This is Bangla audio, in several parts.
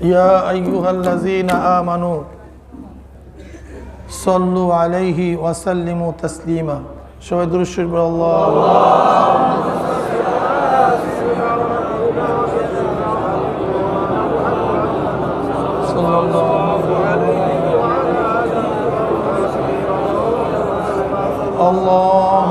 يا أيها الذين آمنوا صلوا عليه وسلموا تسليما شوية درود الشريف الله صلى الله اللهم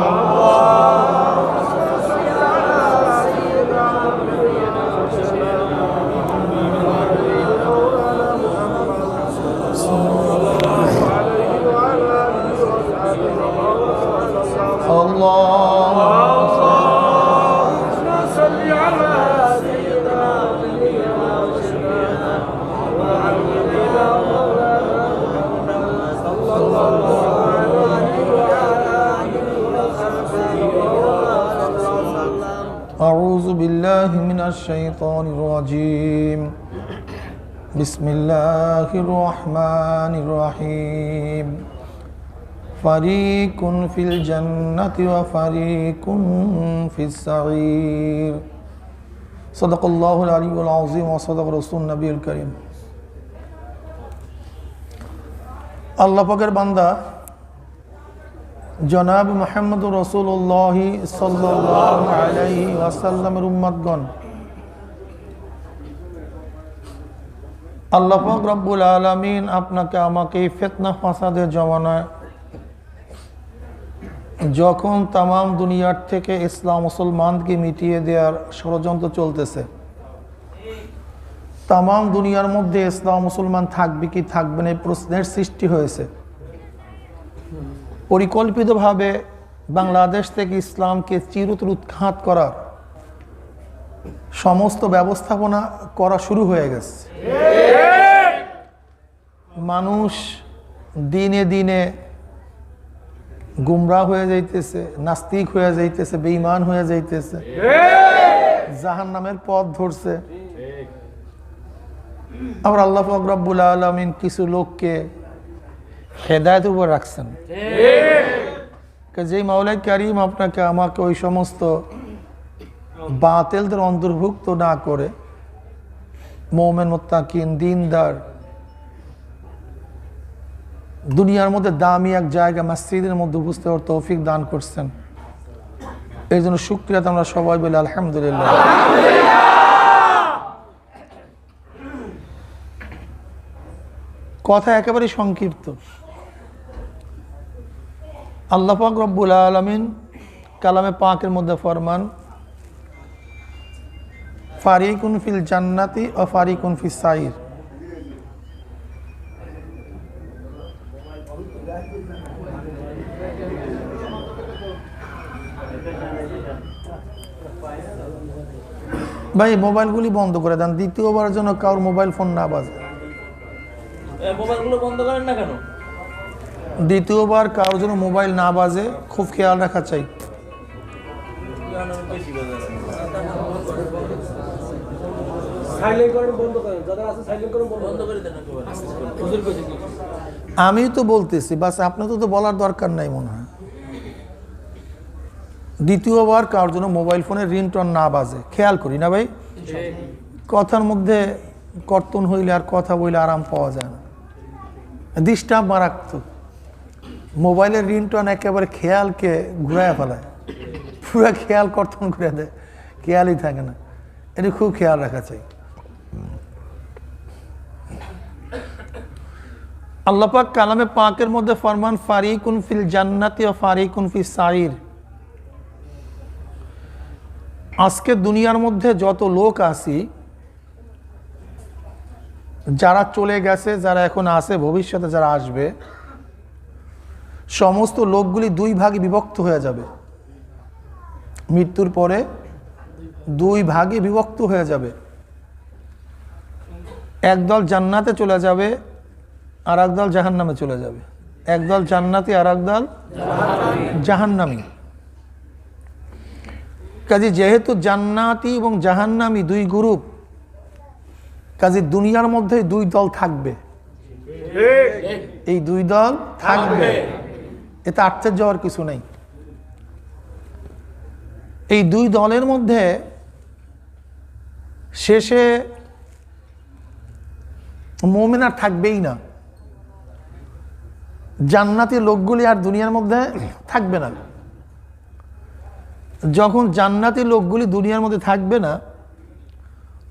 أعوذ بالله من الشيطان الرجيم بسم الله الرحمن الرحيم فريق في الجنة وفريق في السعير صدق الله العلي العظيم وصدق رسول النبي الكريم আল্লাহ পাকের বান্দা জনাব মুহাম্মদুর রাসূলুল্লাহ সাল্লাল্লাহু আলাইহি ওয়াসাল্লামের উম্মতগণ, আল্লাহ পাক রব্বুল আলামিন আপনাকে আমাকে ফিতনা ফাসাদের জমানায় যখন তামাম দুনিয়ার থেকে ইসলাম মুসলমানকে মিটিয়ে দেওয়ার ষড়যন্ত্র চলতেছে, তামাম দুনিয়ার মধ্যে ইসলাম মুসলমান থাকবে কি থাকবে না এই প্রশ্নের সৃষ্টি হয়েছে। পরিকল্পিতভাবে বাংলাদেশ থেকে ইসলামকে চিরতরে উৎখাত করার সমস্ত ব্যবস্থাপনা করা শুরু হয়ে গেছে। মানুষ দিনে দিনে গুমরাহ হয়ে যাইতেছে, নাস্তিক হয়ে যাইতেছে, বেঈমান হয়ে যাইতেছে, জাহান্নামের পথ ধরছে। আবার আল্লাহ পাক রব্বুল আলামিন কিছু লোককে হেদায়েতের উপর রাখছেন। যে মাওলাই কারীম আপনাকে আমাকে ওই সমস্ত বাতিলদের অন্তর্ভুক্ত না করে মুমিন মুত্তাকিন দিনদার দুনিয়ার মধ্যে দামি এক জায়গা মসজিদের মধ্যে উপস্থিত হওয়ার তৌফিক দান করছেন, এই জন্য শুকরিয়া আমরা সবাই বলি আলহামদুলিল্লাহ। কথা একেবারে সংক্ষিপ্ত। আল্লাহ পাক রব্বুল আলামিন কালামে পাকের মধ্যে ফরমান ফারিকুন ফিল জান্নাতি ওয়া ফারিকুন ফিস সাইর। ভাই মোবাইলগুলি বন্ধ করে দেন, দ্বিতীয়বার যেন কারোর মোবাইল ফোন না বাজে। মোবাইলগুলো বন্ধ করেন না কেন? দ্বিতীয়বার কারোর জন্য মোবাইল না বাজে, খুব খেয়াল রাখা চাই। আমি তো বলতেছি, বাস আপনি তো বলার দরকার নাই মনে হয়। দ্বিতীয়বার কারোর জন্য মোবাইল ফোনের রিংটোন না বাজে, খেয়াল করি না ভাই। কথার মধ্যে কর্তন হইলে আর কথা বইলে আরাম পাওয়া যায় না, ডিস্টার্ব মারাত্মক। মোবাইলের রিংটোন একেবারে খেয়ালকে ঘুরাইয়া ফেলায়, পুরো খেয়াল কর্তন করে দেয়, খেয়ালই থাকে না। এটা খুব খেয়াল রাখা চাই। আল্লাহ পাক কালামে পাকের মধ্যে ফরমান ফারিকুন ফিল জান্নাতি ওয়া ফারিকুন ফিস সাইর। আজকে দুনিয়ার মধ্যে যত লোক আছি, যারা চলে গেছে, যারা এখন আছে, ভবিষ্যতে যারা আসবে, সমস্ত লোকগুলি দুই ভাগে বিভক্ত হয়ে যাবে। মৃত্যুর পরে দুই ভাগে বিভক্ত হয়ে যাবে। একদল জান্নাতে চলে যাবে, আর একদল জাহান্নামে চলে যাবে। একদল জান্নাতি, আর একদল জাহান্নামী। কাজে যেহেতু জান্নাতি এবং জাহান্নামী দুই গ্রুপ, কাজে দুনিয়ার মধ্যে দুই দল থাকবে। এই দুই দল থাকবে, এতে আশ্চর্য হওয়ার কিছু নেই। এই দুই দলের মধ্যে শেষে মুমিন আর থাকবেই না, জান্নাতি লোকগুলি আর দুনিয়ার মধ্যে থাকবে না। যখন জান্নাতি লোকগুলি দুনিয়ার মধ্যে থাকবে না,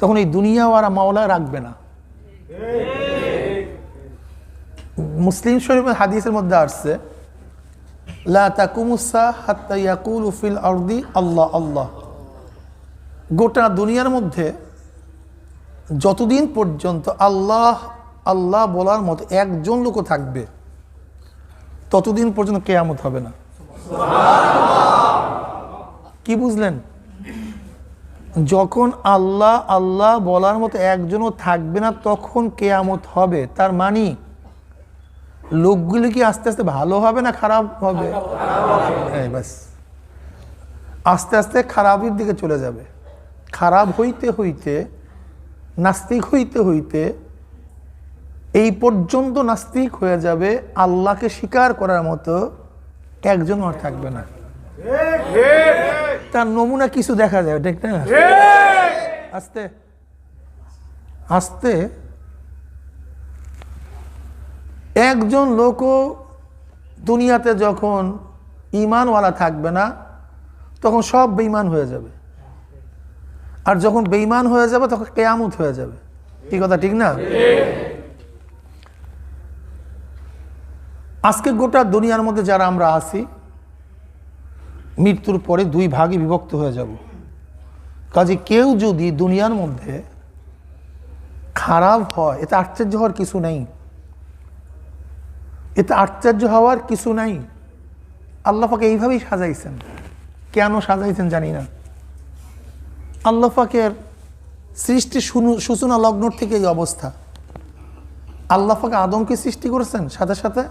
তখন এই দুনিয়া আর মাওলা রাখবে না। মুসলিম শরীফের হাদিসের মধ্যে আসছে, লা তাকুমুসা হাত্তা ইয়াকুলু ফিল আরদি আল্লাহ আল্লাহ। গোটা দুনিয়ার মধ্যে যতদিন পর্যন্ত আল্লাহ আল্লাহ বলার মতো একজন লোকও থাকবে, ততদিন পর্যন্ত কিয়ামত হবে না। কি বুঝলেন? যখন আল্লাহ আল্লাহ বলার মতো একজনও থাকবে না, তখন কিয়ামত হবে। তার মানে লোকগুলি কি আস্তে আস্তে ভালো হবে না খারাপ হবে? ব্যাস, আস্তে আস্তে খারাপের দিকে চলে যাবে। খারাপ হইতে হইতে, নাস্তিক হইতে হইতে এই পর্যন্ত নাস্তিক হয়ে যাবে, আল্লাহকে স্বীকার করার মতো একজন আর থাকবে না। তার নমুনা কিছু দেখা যায়, ঠিক না? আস্তে আস্তে একজন লোকও দুনিয়াতে যখন ঈমানওয়ালা থাকবে না, তখন সব বেঈমান হয়ে যাবে। আর যখন বেঈমান হয়ে যাবে, তখন কিয়ামত হয়ে যাবে। কি কথা ঠিক না? আজকে গোটা দুনিয়ার মধ্যে যারা আমরা আছি, মৃত্যুর পরে দুই ভাগে বিভক্ত হয়ে যাব। কাজে কেউ যদি দুনিয়ার মধ্যে খারাপ হয়, এতে আশ্চর্য হওয়ার কিছু নেই। এতে আশ্চর্য হওয়ার কিছু নাই। আল্লাহ পাক এইভাবেই সাজাইছেন। কেন সাজাইছেন জানি না। আল্লাহ পাকের সৃষ্টি সূচনা লগ্ন থেকে এই অবস্থা। আল্লাহ পাক আদমকে সৃষ্টি করেছেন, সাথে সাথে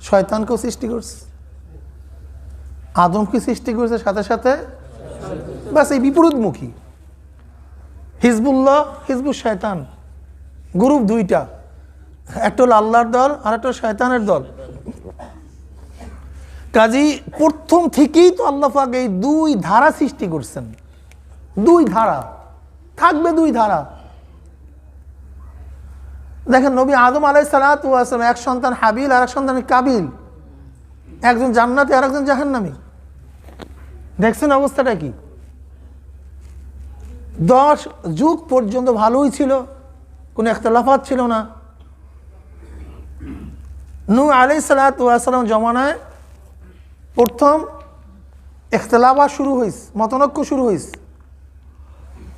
শয়তানকেও সৃষ্টি করছে। আদমকে সৃষ্টি করেছে, সাথে সাথে বাস এই বিপরীতমুখী। হিজবুল্লাহ, হিজবুল শয়তান, গ্রুপ দুইটা, একটা হলো আল্লাহর দল আর একটা শয়তানের দল। কাজী প্রথম থেকেই তো আল্লাহ পাক এই দুই ধারা সৃষ্টি করছেন। দুই ধারা থাকবে, দুই ধারা। দেখেন, নবী আদম আলাইহিস সালাতু ওয়াস সালাম, এক সন্তান হাবিল আর এক সন্তান কাবিল, একজন জান্নাতি আর একজন জাহান্নামী। দেখছেন অবস্থাটা কি? 10 যুগ পর্যন্ত ভালোই ছিল, কোনো ইখতিলাফাত ছিল না। নূহ আলাইহিস সালাতু ওয়াস সালাম জমানায় প্রথম ইখতিলাফাত শুরু হয়েছে, মতনৈক্য শুরু হয়েছে।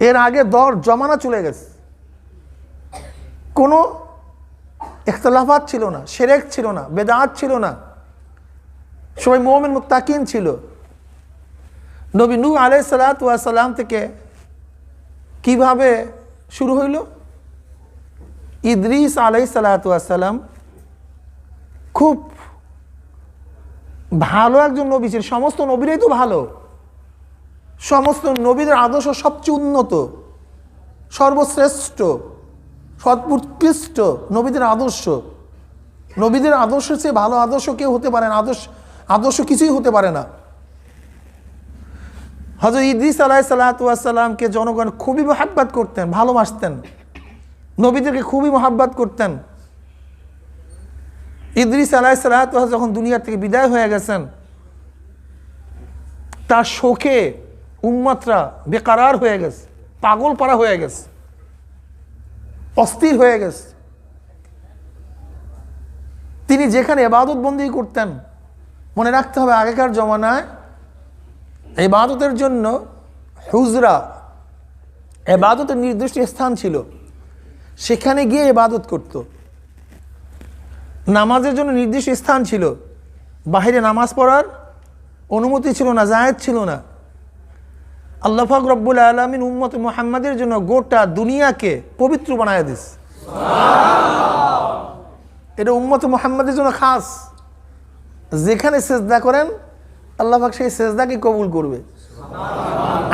এর আগে 10 জমানা চলে গেছে, কোনো ইখতিলাফাত ছিল না, শিরক ছিল না, বেদাত ছিল না, সবাই মুমিন মুত্তাকিন ছিল। নবী নূহ আলাইহিস সালাতু ওয়াস সালাম থেকে কিভাবে শুরু হইল? ইদ্রিস আলাইহিস সালাতু ওয়াস সালাম খুব ভালো একজন নবী ছিলেন। সমস্ত নবীরাই তো ভালো, সমস্ত নবীদের আদর্শ সবচেয়ে উন্নত, সর্বশ্রেষ্ঠ, সর্বোৎকৃষ্ট নবীদের আদর্শ। নবীদের আদর্শের চেয়ে ভালো আদর্শ কেউ হতে পারে না, আদর্শ কিছুই হতে পারে না। হযরত ইদ্রিস আলাইহিস সালাতু ওয়াস সালামকে জনগণ খুবই মহব্বত করতেন, ভালোবাসতেন, নবীদেরকে খুবই মহব্বত করতেন। ইদ্রিস আলাইহিস সালাতু ওয়াস যখন দুনিয়া থেকে বিদায় হয়ে গেছেন, তার শোকে উম্মতরা বেকারার হয়ে গেছে, পাগল পারা হয়ে গেছে, অস্থির হয়ে গেছে। তিনি যেখানে ইবাদত বন্দি করতেন, মনে রাখতে হবে আগেকার জমানায় ইবাদতের জন্য হুজরা, ইবাদতের নির্দিষ্ট স্থান ছিল, সেখানে গিয়ে ইবাদত করত। নামাজের জন্য নির্দিষ্ট স্থান ছিল, বাইরে নামাজ পড়ার অনুমতি ছিল না, জায়েজ ছিল না। আল্লাহ পাক রব্বুল আলামিন উম্মত মুহাম্মাদের জন্য গোটা দুনিয়াকে পবিত্র বানায় দিয়েছে। এটা উম্মত মুহাম্মাদের জন্য খাস। যেখানে সেজদা করেন, আল্লাহ পাক সেই সেজদাকে কবুল করবে।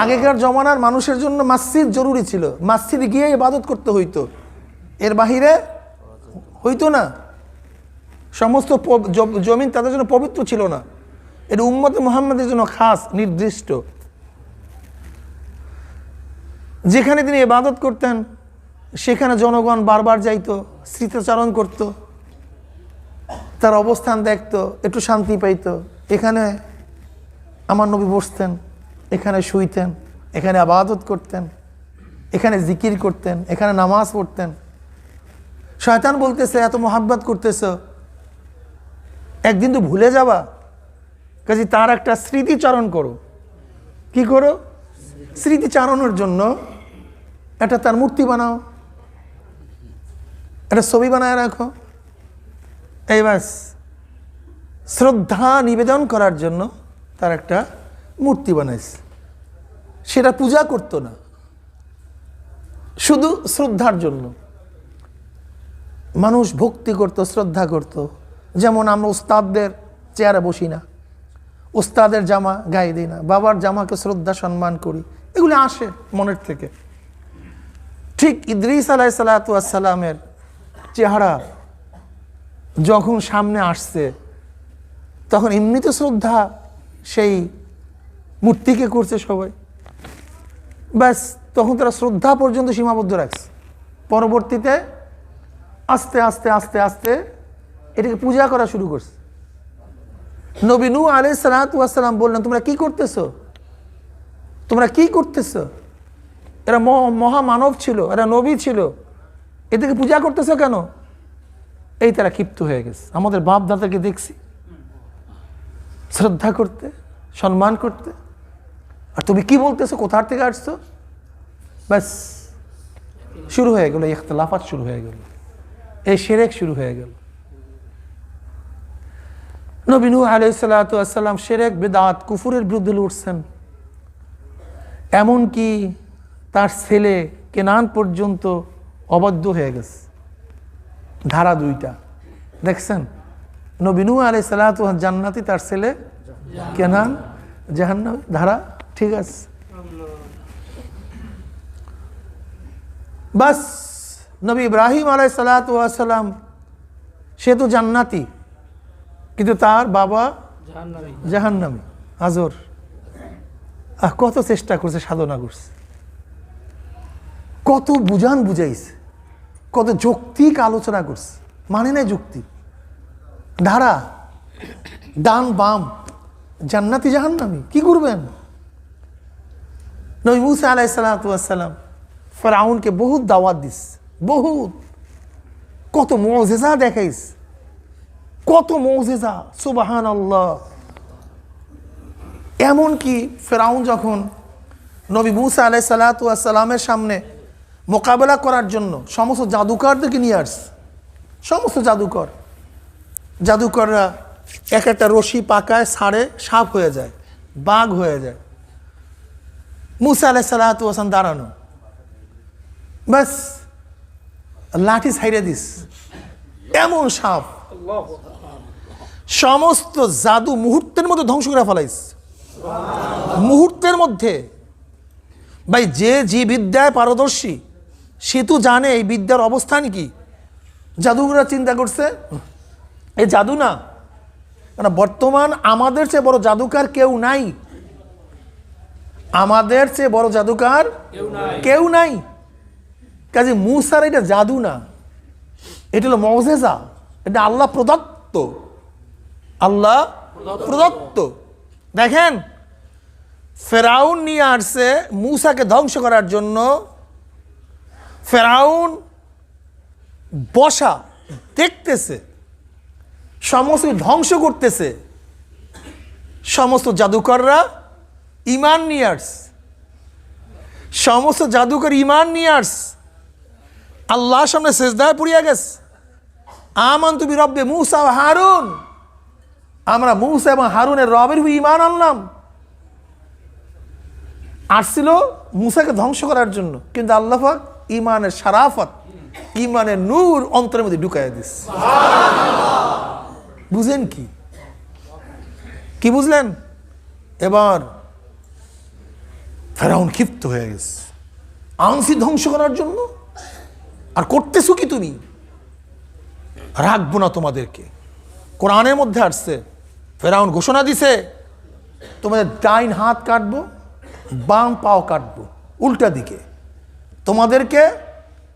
আগেকার জমানার মানুষের জন্য মসজিদ জরুরি ছিল, মসজিদে গিয়ে ইবাদত করতে হইতো, এর বাহিরে হইতো না। সমস্ত জমিন তাদের জন্য পবিত্র ছিল না। এটা উম্মত মুহাম্মাদের জন্য খাস, নির্দিষ্ট। যেখানে তিনি ইবাদত করতেন, সেখানে জনগণ বারবার যাইতো, স্মৃতিচারণ করত, তার অবস্থান দেখতো, একটু শান্তি পাইতো। এখানে আমার নবী বসতেন, এখানে শুইতেন, এখানে ইবাদত করতেন, এখানে জিকির করতেন, এখানে নামাজ পড়তেন। শয়তান বলতেছে এত মোহাব্বত করতেছ, একদিন তো ভুলে যাবা, কাজে তার একটা স্মৃতিচারণ করো। কি করো? স্মৃতিচারণের জন্য একটা তার মূর্তি বানাও, একটা ছবি বানায় রাখো। এই বাস, শ্রদ্ধা নিবেদন করার জন্য তার একটা মূর্তি বানাইছে। সেটা পূজা করতো না, শুধু শ্রদ্ধার জন্য মানুষ ভক্তি করত, শ্রদ্ধা করত। যেমন আমরা উস্তাদদের চেয়ারে বসি না, উস্তাদের জামা গায়ে দিই না, বাবার জামাকে শ্রদ্ধা সম্মান করি, এগুলো আসে মনের থেকে। ঠিক ইদ্রিস আলাইহিসসালামের চেহারা যখন সামনে আসছে, তখন এমনিতে শ্রদ্ধা সেই মূর্তিকে করছে সবাই। ব্যাস, তখন তারা শ্রদ্ধা পর্যন্ত সীমাবদ্ধ রাখছে। পরবর্তীতে আস্তে আস্তে আস্তে আস্তে এটাকে পূজা করা শুরু করছে। নবী নূহ আলাইহিসসালাম বললেন, তোমরা কি করতেছো? তোমরা কি করতেছো? এরা মহামানব ছিল, এরা নবী ছিল, এদেরকে পূজা করতেছো কেন? এই তারা ক্ষিপ্ত হয়ে গেছে। আমাদের বাপ দাদাকে দেখছি শ্রদ্ধা করতে, সম্মান করতে, আর তুমি কি বলতেছো? কোথার থেকে আসছো? ব্যাস, শুরু হয়ে গেল, ইখতিলাফাত শুরু হয়ে গেল, এই শিরক শুরু হয়ে গেল। নবী নূহ আলাইহিসসালাম শিরক, বিদআত, কুফরের বিরুদ্ধে লড়ছেন। এমনকি তার ছেলে কেনান পর্যন্ত অবাধ্য হয়ে গেছে। ধারা দুইটা দেখছেন, নবী নূহ আলাইহিসসালাম জান্নাতি, তার ছেলে কেনান জাহান্নামী। ধারা ঠিক আছে। বাস, নবী ইব্রাহিম আলাইহিসসালাম সে তো জান্নাতি, কিন্তু তার বাবা জাহান্নামী, আজর। কত চেষ্টা করছে, সাধনা করছে, কত বুঝাইছে, কত যৌক্তিক আলোচনা করছে, মানে নাই যুক্তি। ধারা, ডান বাম, জান্নাতি জাহান্নামী, কি করবেন? নবী মূসা আলাইহিসসালাম ফিরআউনকে বহুত দাওয়াত দিস, বহুত, কত মুজিজা দেখাইস, কত মুজিজা, সুবহানাল্লাহ। এমনকি ফিরআউন যখন নবী মূসা আলাইহিসসালামের সামনে মোকাবেলা করার জন্য সমস্ত জাদুকরদেরকে নিয়ে আসছে, সমস্ত জাদুকররা এক একটা রশি পাকায়, ছাড়ে, সাপ হয়ে যায়, বাঘ হয়ে যায়। মূসা আলাইহিসসালাম দাঁড়ানো, বাস লাঠি ছাইড়ে দিস, এমন সাপ, সমস্ত জাদু মুহূর্তের মধ্যে ধ্বংস করে ফেলাইস, মুহূর্তের মধ্যে। ভাই, যে বিদ্যায় পারদর্শী সে তো জানে এই বিদ্যার অবস্থান কি। জাদুঘরা চিন্তা করছে এই জাদু না, কারণ বর্তমান আমাদের চেয়ে বড় জাদুকার কেউ নাই, আমাদের চেয়ে বড় জাদুকার কেউ নাই। কাজে মূসার এটা জাদু না, এটা হলো মুজিজা, এটা আল্লাহ প্রদত্ত, আল্লাহ প্রদত্ত। দেখেন, ফেরাউন নিয়ে আসছে মূসাকে ধ্বংস করার জন্য। ফেরাউন বসা দেখতেছে, সমস্ত ধ্বংস করতেছে। সমস্ত জাদুকররা ঈমান নিয়ে আসছে, সমস্ত জাদুকর ঈমান নিয়ে আসছে, আল্লাহর সামনে সিজদায় পড়িয়া গেছে। আমানতু বিরব্বি মূসা ওয়া হারুন, আমরা মূসা এবং হারুনের রবের উপর ঈমান আনলাম। আসছিল মূসাকে ধ্বংস করার জন্য, কিন্তু আল্লাহ পাক ঈমানের শারাফত, ঈমানের নূর অন্তরের মধ্যে ঢুকাইয়া দিছে। বুঝেন কি বুঝলেন? এবার ফেরাউন ক্ষিপ্ত হয়ে গেছে, আনছি ধ্বংস করার জন্য, আর করতেছো কি তুমি? রাখবো না তোমাদেরকে। কোরআনের মধ্যে আসছে, ফেরাউন ঘোষণা দিছে, তোমাদের ডাইন হাত কাটবো, বাম পাও কাটবো, উল্টা দিকে। তোমাদেরকে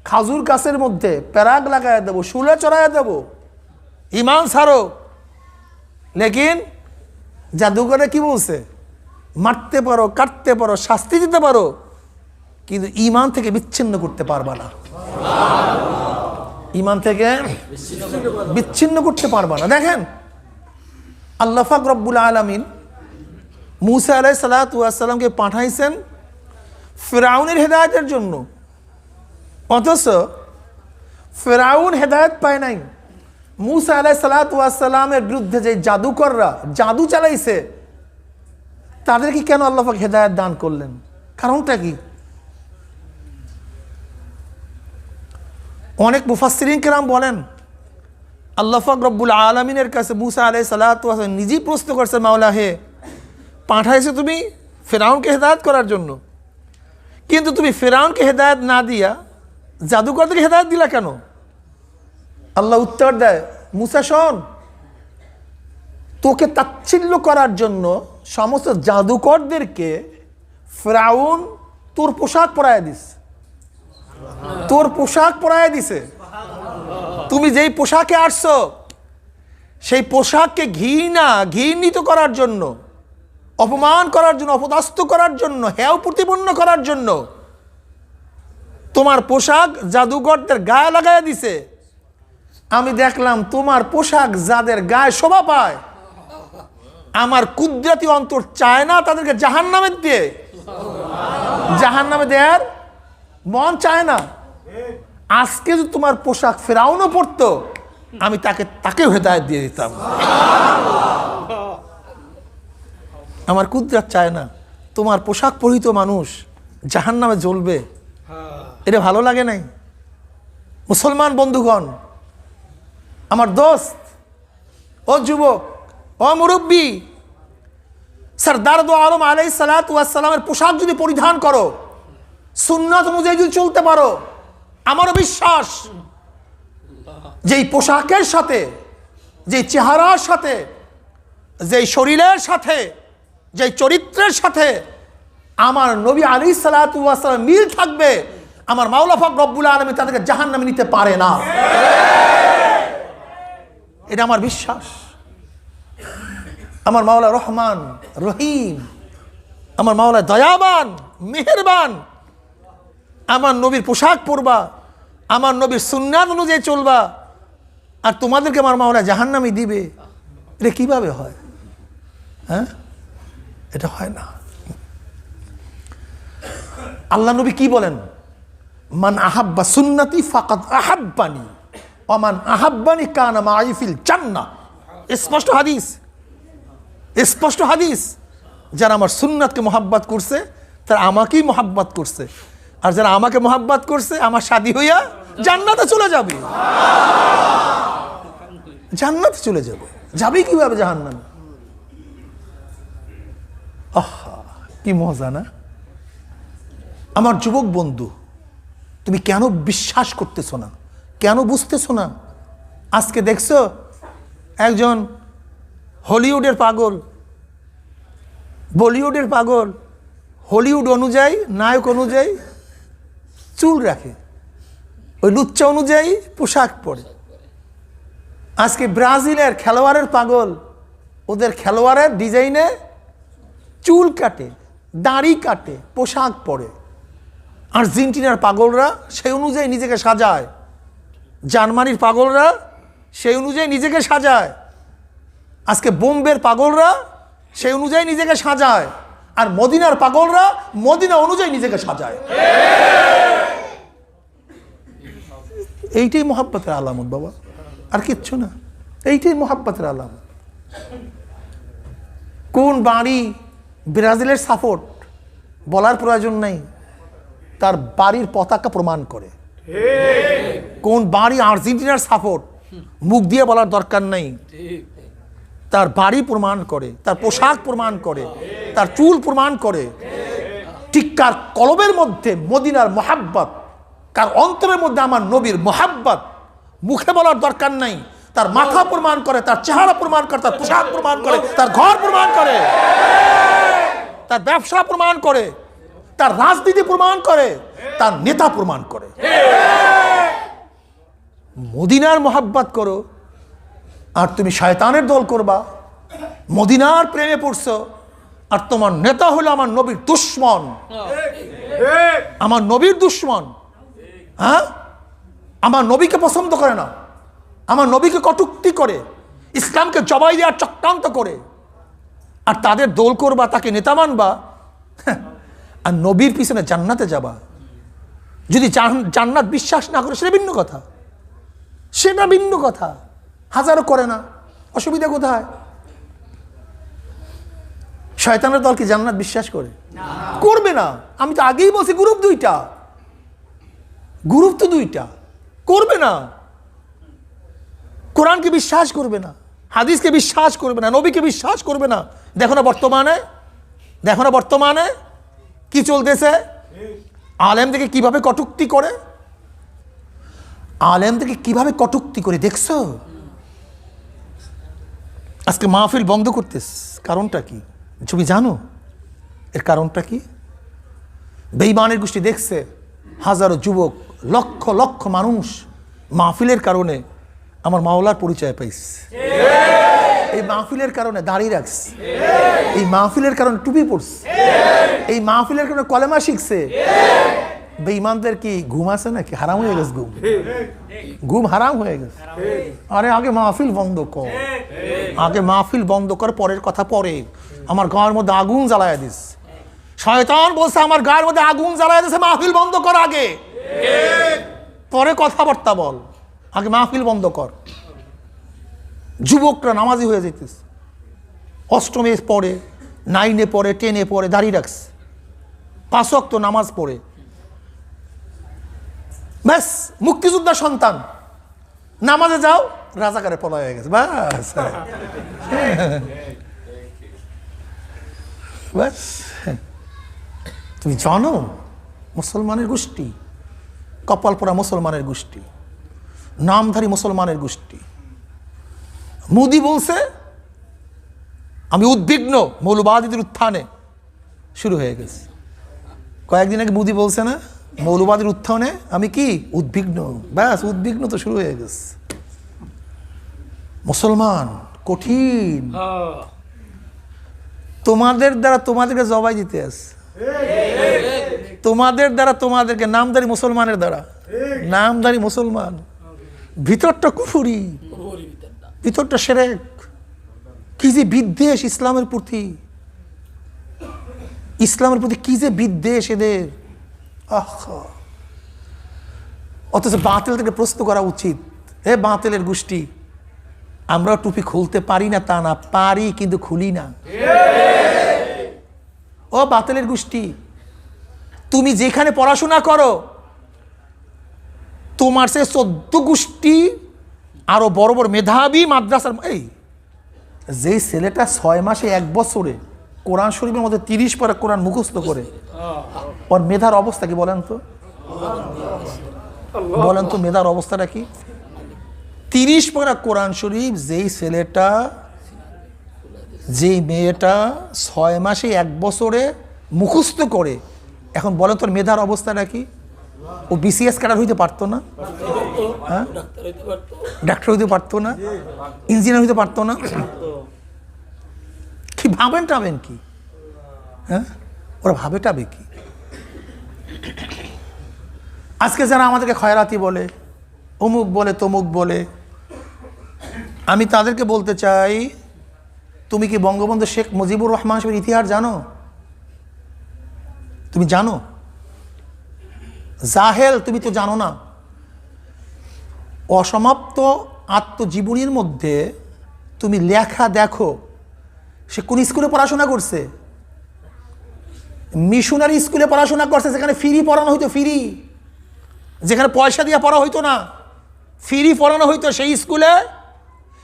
খাজুর গাছের মধ্যে প্যারাগ লাগাই দেবো, শুলে চড়াইয়া দেবো, ইমান ছাড়ো। লেকিন জাদুঘরে কি বলছে? মারতে পারো, কাটতে পারো, শাস্তি দিতে পারো, কিন্তু ইমান থেকে বিচ্ছিন্ন করতে পারবা না। ইমান থেকে বিচ্ছিন্ন করতে পারবা না। দেখেন আল্লাহ পাক রব্বুল আলামিন মূসা আলাইহিস সালাতু ওয়াস সালামকে পাঠাইছেন ফিরআউনের হেদায়েতের জন্য, অথচ ফিরআউন হেদায়েত পায় নাই। মূসা আলাইহিস সালাতু ওয়াস সালামের বিরুদ্ধে যে জাদুকররা জাদু চালাইছে, তাদেরকে কেন আল্লাহ পাক হেদায়েত দান করলেন? কারণটা কি? অনেক মুফাসসিরিন কেরাম বলেন আল্লাহ পাক রব্বুল আলামিনের কাছে মূসা আলাইহিস সালাতু ওয়াস সালাম নিজেই প্রশ্ন করছে, মাওলা হে, পাঠাইছো তুমি ফিরআউনকে হেদায়েত করার জন্য, কিন্তু তুমি ফিরআউনকে হেদায়েত না দিয়া জাদুকরদেরকে হেদায়েত দিলা কেন? আল্লাহ উত্তর দেয়, মূসা শোন, তোকে তাচ্ছিল্য করার জন্য সমস্ত জাদুকরদেরকে ফিরআউন তোর পোশাক পরায় দিস, তোর পোশাক পরায় দিছে। তুমি যেই পোশাকে আসছো সেই পোশাককে ঘৃণিত করার জন্য, অপমান করার জন্য, অপদস্থ করার জন্য, হেয় প্রতিপন্ন করার জন্য তোমার পোশাক জাদুকরদের গায়ে লাগাইয়া দিছে। আমি দেখলাম তোমার পোশাক যাদের গায়ে শোভা পায়, আমার কুদরতি অন্তর চায় না তাদেরকে জাহান্নামে দিয়ে, জাহান্নামে দেয়ার মন চায় না। আজকে যদি তোমার পোশাক ফিরআউনও পরতো, আমি তাকেও হেদায়েত দিয়ে দিতাম। আমার কুদরত চায় না তোমার পোশাক পরিহিত মানুষ জাহান্নামে জ্বলবে, এটা ভালো লাগে নাই। মুসলমান বন্ধুগণ, আমার দোস্ত, ও যুবক, ও মুরব্বী, সরদার দো আলম আলাইহিস সালাতু ওয়াস সালামের পোশাক যদি পরিধান করো, সুন্নাত অনুযায়ী যদি চলতে পারো, আমারও বিশ্বাস যেই পোশাকের সাথে, যেই চেহারার সাথে, যেই শরীরের সাথে, যেই চরিত্রের সাথে আমার নবী আলাইহিস সালাতু ওয়াস সালাম মিল থাকবে, আমার মাওলা পাক রব্বুল আলামিন তাদেরকে জাহান্নামে নিতে পারে না। এটা আমার বিশ্বাস। আমার মাওলা রহমান রহিম, আমার মাওলা দয়াবান মেহেরবান। আমার নবীর পোশাক পরবা, আমার নবীর সুন্নাত অনুযায়ী চলবা, আর তোমাদেরকে আমার মাওলা জাহান্নামে দিবে, এটা কিভাবে হয়? হ্যাঁ, এটা হয় না। আল্লাহ নবী কি বলেন? মান আহাব্বা সুন্নতি ফাকাদ আহাব্বানি ওয়া মান আহাব্বানি কানা মাই ফিল জান্নাহ। স্পষ্ট হাদিস, স্পষ্ট হাদিস। যারা আমার সুন্নাতকে মোহাব্বত করছে তারা আমাকেই মোহাব্বত করছে, আর যারা আমাকে মোহাব্বত করছে আমার সাথী হইয়া জান্নাতে চলে যাবে। জান্নাতে চলে যাবে, যাবে কিভাবে জাহান্নামে? আহা, কি মজা না? আমার যুবক বন্ধু, তুমি কেন বিশ্বাস করতেছো না? কেন বুঝতেছো না? আজকে দেখছো একজন হলিউডের পাগল, বলিউডের পাগল, হলিউড অনুযায়ী, নায়ক অনুযায়ী চুল রাখে, ওই লুচ্চা অনুযায়ী পোশাক পরে। আজকে ব্রাজিলের খেলোয়াড়ের পাগল, ওদের খেলোয়াড়ের ডিজাইনে চুল কাটে, দাড়ি কাটে, পোশাক পরে। আর্জেন্টিনার পাগলরা সেই অনুযায়ী নিজেকে সাজায়, জার্মানির পাগলরা সেই অনুযায়ী নিজেকে সাজায়, আজকে বোম্বের পাগলরা সেই অনুযায়ী নিজেকে সাজায়, আর মদিনার পাগলরা মদিনা অনুযায়ী নিজেকে সাজায়। এইটাই মোহাব্বতের আলামত বাবা, আর কিচ্ছু না। এইটাই মোহাব্বতের আলামত। কোন বাড়ি ব্রাজিলের সাপোর্ট বলার প্রয়োজন নেই, তার বাড়ির পতাকা প্রমাণ করে। কোন বাড়ি আর্জেন্টিনার সাপোর্ট মুখ দিয়ে বলার দরকার নেই, তার বাড়ি প্রমাণ করে, তার পোশাক প্রমাণ করে, তার চুল প্রমাণ করে। ঠিক কার কলবের মধ্যে মদিনার মোহাব্বত, কার অন্তরের মধ্যে আমার নবীর মোহাব্বত, মুখে বলার দরকার নাই, তার মাথা প্রমাণ করে, তার চেহারা প্রমাণ করে, তার পোশাক প্রমাণ করে, তার ঘর প্রমাণ করে, তার ব্যবসা প্রমাণ করে, তার রাজনীতি প্রমাণ করে, তার নেতা প্রমাণ করে। মদিনার মোহাব্বত করো আর তুমি শয়তানের দল করবা, মদিনার প্রেমে পড়ছো আর তোমার নেতা হলো আমার নবীর দুশ্মন, আমার নবীর দুশ্মন, হ্যাঁ, আমার নবীকে পছন্দ করে না, আমার নবীকে কটূক্তি করে, ইসলামকে জবাই দেওয়ার চক্রান্ত করে, আর তাদের দোল করবা, তাকে নেতা মানবা, আর নবীর পিছনে জান্নাতে যাবা। যদি জান্নাত বিশ্বাস না করে সেটা ভিন্ন কথা, সেটা ভিন্ন কথা। হাজারো করে না, অসুবিধা কোথায়? শয়তানের দল কি জান্নাত বিশ্বাস করে? করবে না। আমি তো আগেই বলছি গ্রুপ দুইটা, গ্রুপ তো দুইটা, করবে না। কোরআনকে বিশ্বাস করবে না, হাদিসকে বিশ্বাস করবে না, নবীকে বিশ্বাস করবে না। দেখো না বর্তমানে কি চলতেছে, আলেমদেরকে কিভাবে কটূক্তি করে, আলেমদেরকে কিভাবে কটূক্তি করে দেখছো? আজকে মাহফিল বন্ধ করতেস, কারণটা কি তুমি জানো? এর কারণটা কি? বেঈমানের গোষ্ঠী দেখছে হাজারো যুবক, লক্ষ লক্ষ মানুষ মাহফিলের কারণে আমার মাওলার পরিচয় পাইছে, এই মাহফিলের কারণে দাঁড়িয়ে রাখছে, এই মাহফিলের কারণে টুপি পড়ছে, এই মাহফিলের কারণে কলেমা শিখছে। বেঈমানদের কি ঘুম আছে নাকি? হারাম হয়ে গেছে ঘুম হারাম হয়ে গেছে। আরে আগে মাহফিল বন্ধ কর, আগে মাহফিল বন্ধ কর, পরের কথা পরে। আমার গায়ের মধ্যে আগুন জ্বালায় দিস, শয়তান বলছে আমার গায়ের মধ্যে আগুন জ্বালায় দিছে, মাহফিল বন্ধ কর আগে, পরে কথাবার্তা বল, আগে মাহফিল বন্ধ কর। যুবকরা নামাজি হয়ে যেতেছে, অষ্টমে পড়ে, 9-এ পড়ে, 10-এ পড়ে, দাঁড়িয়ে রাখছে, 5 ওয়াক্ত নামাজ পড়ে, ব্যাস মুক্তিযোদ্ধা সন্তান, নামাজে যাও রাজাকারে পলা হয়ে গেছে, ব্যাস ব্যাস। তুমি জানো মুসলমানের গোষ্ঠী, কপাল পরা মুসলমানের গোষ্ঠী, নামধারী মুসলমানের গোষ্ঠী। মোদি বলছে আমি উদ্বিগ্ন মৌলবাদীদের উত্থানে, শুরু হয়ে গেছে। কয়েকদিন আগে মোদি বলছে না মৌলবাদীর উত্থানে আমি কি উদ্বিগ্ন, ব্যাস উদ্বিগ্ন তো শুরু হয়ে গেছে। মুসলমান কঠিন, তোমাদের দ্বারা তোমাদেরকে জবাই দিতে আছে, তোমাদের দ্বারা তোমাদেরকে, নামধারী মুসলমানের দ্বারা, নামধারী মুসলমান, ভিতরটা কুফুরি, ভিতরটা শিরক। কি যে বিদ্বেষ ইসলামের প্রতি, ইসলামের প্রতি কি যে বিদ্বেষ এদের। অথচ বাতিল থেকে প্রশ্ন করা উচিত, হে বাতিলের গোষ্ঠী, আমরা টুপি খুলতে পারি না তা না, পারি কিন্তু খুলি না। ও বাতিলের গোষ্ঠী, তুমি যেখানে পড়াশোনা করো তোমার সে 14 গোষ্ঠী আরো বড় বড় মেধাবী মাদ্রাসার, এই যে ছেলেটা 6 মাসে 1 বছরে কোরআন শরীফের মধ্যে 30 পারা কোরআন মুখস্থ করে, ওর মেধার অবস্থা কি বলেন তো? বলেন তো মেধার অবস্থাটা কি? 30 পারা কোরআন শরীফ যেই ছেলেটা, যেই মেয়েটা 6 মাসে 1 বছরে মুখস্থ করে, এখন বলেন তোর মেধার অবস্থাটা কি? ও বিসিএস ক্যাডার হইতে পারতো না? হ্যাঁ, ডাক্তার হইতে পারতো না? ইঞ্জিনিয়ার হইতে পারতো না? কি ভাবেন টাবেন কি? হ্যাঁ, ওরা ভাবে টাবে কি? আজকে যারা আমাদেরকে খয়রাতি বলে, অমুক বলে, তমুক বলে, আমি তাদেরকে বলতে চাই, তুমি কি বঙ্গবন্ধু শেখ মুজিবুর রহমান সাহেবের ইতিহাস জানো? তুমি জানো? জাহেল, তুমি তো জানো না। অসমাপ্ত আত্মজীবনীর মধ্যে তুমি লেখা দেখো, সে কোন স্কুলে পড়াশোনা করছে? মিশনারি স্কুলে পড়াশোনা করছে, যেখানে ফ্রি পড়ানো হইতো, ফ্রি, যেখানে পয়সা দিয়ে পড়া হইতো না, ফ্রি পড়ানো হইতো, সেই স্কুলে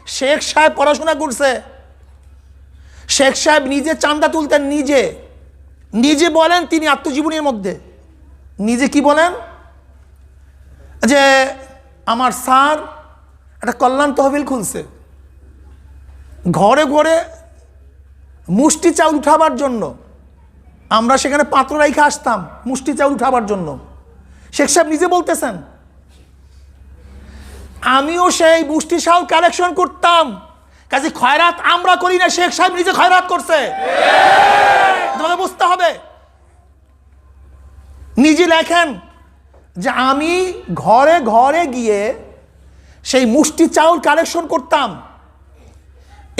শেখ সাহেব পড়াশোনা করছে। শেখ সাহেব নিজে চাঁদা তুলতেন, নিজে নিজে বলেন তিনি আত্মজীবনীর মধ্যে, নিজে কি বলেন যে আমার স্যার একটা কল্যাণ তহবিল খুলছে, ঘরে ঘরে মুষ্টি চাউল উঠাবার জন্য আমরা সেখানে পাত্র রাইখে আসতাম মুষ্টি চাউল উঠাবার জন্য। শেখ সাহেব নিজে বলতেছেন। আমিও সেই মুষ্টি চাউল কালেকশন করতাম। কাজে খয়রাত আমরা করি না, শেখ সাহেব নিজে খয়রাত করছে। তোমাকে বুঝতে হবে। নিজে লেখেন যে আমি ঘরে ঘরে গিয়ে সেই মুষ্টি চাউল কালেকশন করতাম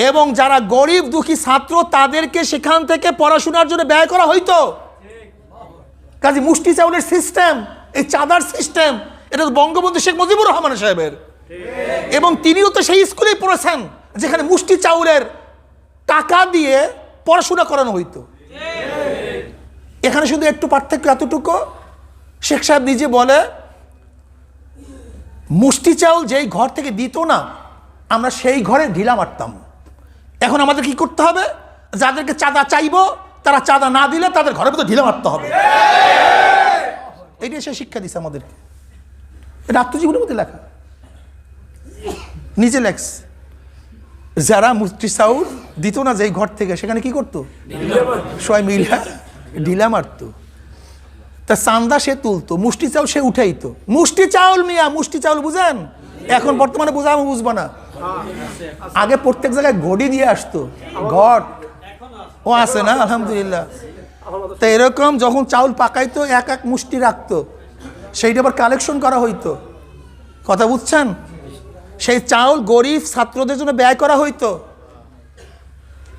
এবং যারা গরিব দুঃখী ছাত্র তাদেরকে সেখান থেকে পড়াশোনার জন্য ব্যয় করা হইতো। কাজে মুষ্টি চাউলের সিস্টেম, এই চাঁদার সিস্টেম, এটা তো বঙ্গবন্ধু শেখ মুজিবুর রহমান সাহেবের, এবং তিনিও তো সেই স্কুলেই পড়েছেন যেখানে মুষ্টি চাউলের টাকা দিয়ে পড়াশোনা করানো হইতো। এখানে শুধু একটু পার্থক্য এতটুকু, শেখ সাহেব নিজে বলে মুষ্টি চাউল যেই ঘর থেকে দিত না আমরা সেই ঘরে ঢিলা মারতাম। এখন আমাদের কি করতে হবে? যাদেরকে চাঁদা চাইবো তারা চাঁদা না দিলে তাদের ঘরের ভিতরে ঢিলা মারতে হবে। এইটাই সে শিক্ষা দিছে আমাদেরকে। এটা আত্মজীবনের মধ্যে লেখা, নিজে লেখস। যারা মুষ্টি চাউল দিত না যেই ঘর থেকে, সেখানে কি করতো? সবাই মিলা ঢিলা মারতো। তা চান্দা সে তুলতো, মুষ্টি চাউল সে উঠাইতো। মুষ্টি চাউল মিয়া, মুষ্টি চাউল বুঝেন? এখন বর্তমানে বুঝবো না। আগে প্রত্যেক জায়গায় ঘড়ি দিয়ে আসতো, ঘট ও আছে না আলহামদুলিল্লাহ। তা এরকম যখন চাউল পাকাইতো এক এক মুষ্টি রাখতো, সেইটা আবার কালেকশন করা হইতো। কথা বুঝছেন? সেই চাউল গরিব ছাত্রদের জন্য ব্যয় করা হইতো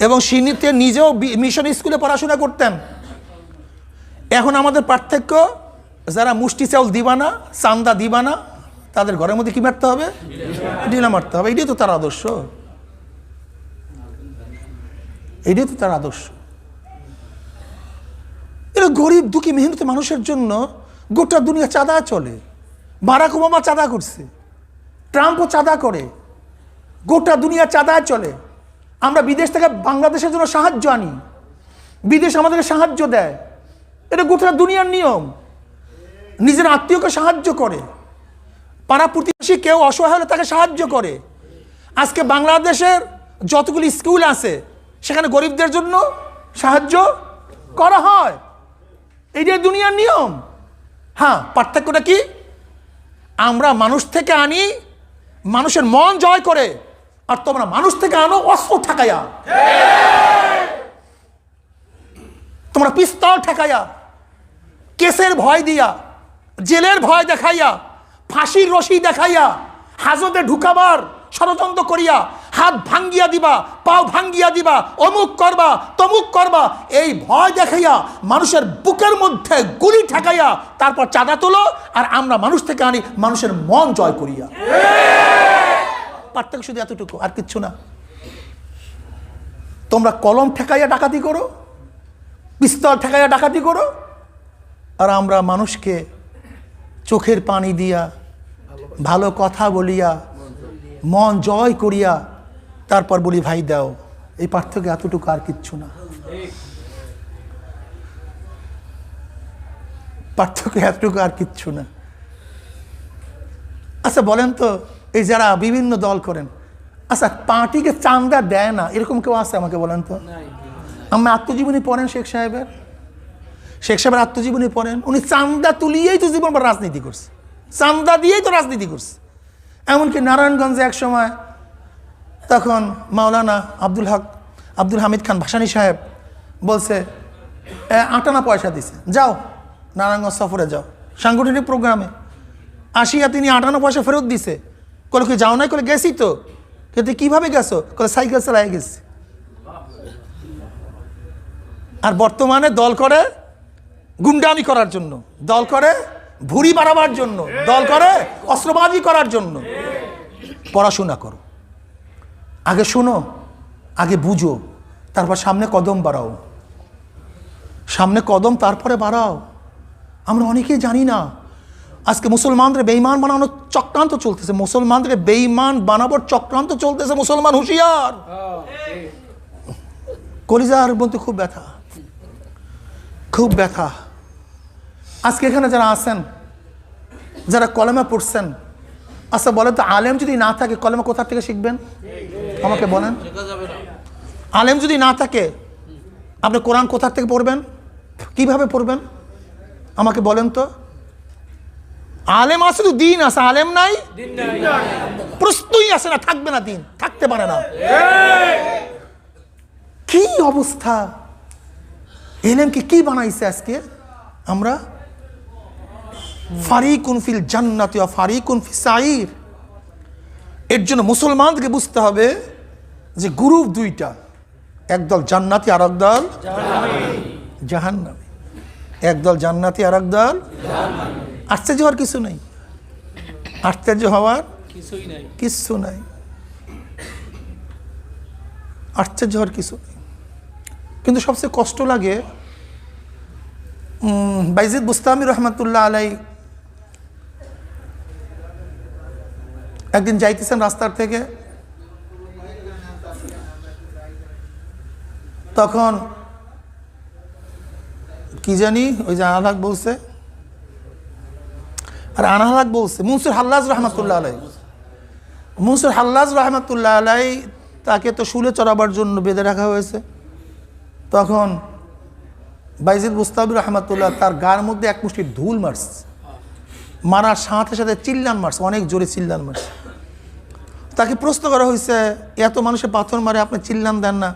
এবং সিনিতে নিজেও মিশন স্কুলে পড়াশোনা করতেন। এখন আমাদের পার্থক্য, যারা মুষ্টি চাউল দিবা না, চান্দা দিবা না, তাদের ঘরের মধ্যে কি মারতে হবে? ঢিলা মারতে হবে। এটাই তো তার আদর্শ, এটাই তো তার আদর্শ। এরা গরিব দুঃখী মেহনতি মানুষের জন্য গোটা দুনিয়া চাঁদা চলে। বারাক ওবামা চাঁদা করছে, ট্রাম্পও চাঁদা করে, গোটা দুনিয়া চাঁদা চলে। আমরা বিদেশ থেকে বাংলাদেশের জন্য সাহায্য আনি, বিদেশ আমাদেরকে সাহায্য দেয়। এটা গোটা দুনিয়ার নিয়ম। নিজের আত্মীয়কে সাহায্য করে, পাড়া প্রতিবেশী কেউ অসহায় হলে তাকে সাহায্য করে। আজকে বাংলাদেশের যতগুলি স্কুল আছে সেখানে গরিবদের জন্য সাহায্য করা হয়। এইটাই দুনিয়ার নিয়ম। হ্যাঁ, পার্থক্যটা কি? আমরা মানুষ থেকে আনি মানুষের মন জয় করে, আর তোমরা মানুষ থেকে আনো অস্ত্র ঠেকাইয়া, তোমরা পিস্তল ঠেকাইয়া, কেসের ভয় দিয়া, জেলের ভয় দেখাইয়া, ফাঁসির রশি দেখাইয়া, হাজতে ঢুকাবার ষড়যন্ত্র করিয়া হাত ভাঙ্গিয়া দিবা, পাও ভাঙ্গিয়া দিবা, অমুক করবা তমুক করবা, এই ভয় দেখাইয়া মানুষের বুকের মধ্যে গুলি ঠেকাইয়া তারপর চাঁদা তোলো। আর আমরা মানুষ থেকে আনি মানুষের মন জয় করিয়া। পার্থক্য শুধু এতটুকু, আর কিচ্ছু না। তোমরা কলম ঠেকাইয়া ডাকাতি করো, পিস্তল ঠেকাইয়া ডাকাতি করো, আর আমরা মানুষকে চোখের পানি দিয়া, ভালো কথা বলিয়া, মন জয় করিয়া তারপর বলি ভাই দাও। এই পার্থক্য এতটুকু, আর কিচ্ছু না। পার্থক্য এতটুকু, আর কিচ্ছু না। আচ্ছা বলেন তো, এই যারা বিভিন্ন দল করেন, আচ্ছা পার্টিকে চাঁদা দেয় না এরকম কেউ আছে? আমাকে বলেন তো। আমি আত্মজীবনী পড়েন শেখ সাহেবের, শেখ সাহেবের আত্মজীবনী পড়েন। উনি চাঁদা তুলিয়েই তো জীবন রাজনীতি করছে, চাঁদা দিয়েই তো রাজনীতি করছে। এমনকি নারায়ণগঞ্জে এক সময় তখন মাওলানা আব্দুল হামিদ খান ভাসানী সাহেব বলছে 58 পয়সা দিছে, যাও নারায়ণগঞ্জ সফরে যাও, সাংগঠনিক প্রোগ্রামে। আসিয়া তিনি 58 পয়সা ফেরত দিছে। কলে কি যাও নাই? কলে গেছি তো। কিন্তু কীভাবে গেছো? কলে সাইকেল চালাই গেছি। আর বর্তমানে দল করে গুন্ডামি করার জন্য, দল করে ভুঁড়ি বাড়াবার জন্য, দল করে অস্ত্রবাজি করার জন্য। পড়াশোনা করো, আগে শোনো, আগে বুঝো, তারপর সামনে কদম বাড়াও, সামনে কদম তারপরে বাড়াও। আমরা অনেকেই জানি না আজকে মুসলমানদের বেঈমান বানানোর চক্রান্ত চলতেছে, মুসলমানদের বেঈমান বানাবার চক্রান্ত চলতেছে। মুসলমান হুঁশিয়ার। কলিজার বলতে খুব ব্যথা, খুব ব্যথা। আজকে এখানে যারা আছেন, যারা কলেমা পড়ছেন, আচ্ছা বলেন তো, আলেম যদি না থাকে কলেমা কোথা থেকে শিখবেন? আমাকে বলেন। আলেম যদি না থাকে আপনি কোরআন কোথা থেকে পড়বেন? কিভাবে পড়বেন? আমাকে বলেন তো। আলেম আছে তো দিন আছে, আলেম নাই প্রশ্নই আসে না, থাকবে না, দিন থাকতে পারে না। কি অবস্থা, এলেমকে কি বানাইছে আজকে আমরা? ফারিকুন ফিল জান্নাতি ওয়া ফারিকুন ফিস সাঈর। এর জন্য মুসলমানকে বুঝতে হবে যে গ্রুপ দুইটা, একদল জান্নাতি আর একদল জাহান্নামী। একদল জান্নাতি আর একদল জাহান্নামী। আশ্চর্য হওয়ার কিছু নেই, আশ্চর্য হওয়ার কিছু নাই, আশ্চর্য হওয়ার কিছু নেই। কিন্তু সবচেয়ে কষ্ট লাগে, বাইজিদ বুস্তামি রহমতুল্লাহ আলাই একদিন যাইতেছেন রাস্তার থেকে, তখন কি জানি ওই যে আনাহাক বলছে, আর আনাহাক বলছে মুনসুর হাল্লাজ রহমতুল্লাহ আলাই। মুনসুর হাল্লাজ রহমতুল্লাহ আলাই তাকে তো শুলে চড়াবার জন্য বেঁধে রাখা হয়েছে। তখন বাইজিদ বুস্তামি রহমতুল্লাহ তার গার মধ্যে এক মুষ্টি ধুল মারছে, মারার সাথে সাথে চিল্লান মারছে, অনেক জোরে চিল্লান মারছে। তাকে প্রশ্ন করা হয়েছে, এত মানুষের পাথর মারে আপনি চিল্লান দেন না,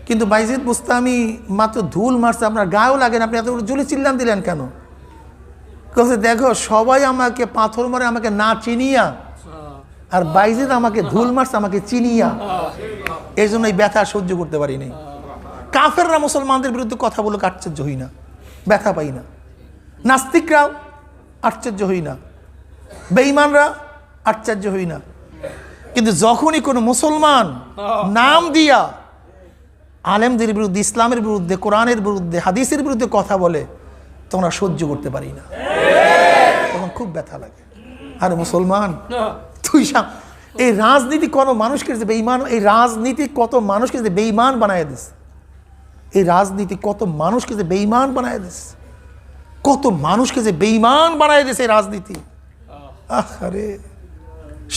কিন্তু বাইজিদ বুস্তামি মাত্র ধুল মারছে, আপনার গায়েও লাগে না, আপনি এত জোরে চিল্লান দিলেন কেন? কাছে দেখো সবাই আমাকে পাথর মারে আমাকে না চিনিয়া, আর বাইজিদ আমাকে ধুল মারছে আমাকে চিনিয়া, এই জন্য এই ব্যথা সহ্য করতে পারিনি। কাফেররা মুসলমানদের বিরুদ্ধে কথা বলে আশ্চর্য হই না, ব্যথা পাই না। নাস্তিকরাও আশ্চর্য হই না, বেঈমানরা আশ্চর্য হই না। কিন্তু যখনই কোনো মুসলমান নাম দিয়া আলেমদের বিরুদ্ধে, ইসলামের বিরুদ্ধে, কোরআনের বিরুদ্ধে, হাদিসের বিরুদ্ধে কথা বলে, তোমরা সহ্য করতে পারি না, তখন খুব ব্যথা লাগে। আর মুসলমান তুই এই রাজনীতি কত মানুষকে যে বেঈমান, এই রাজনীতি কত মানুষকে যে বেঈমান বানায় দিস, এই রাজনীতি কত মানুষকে যে বেঈমান বানায় দিস, কত মানুষকে যে বেঈমান বানায় দিস এই রাজনীতি। আরে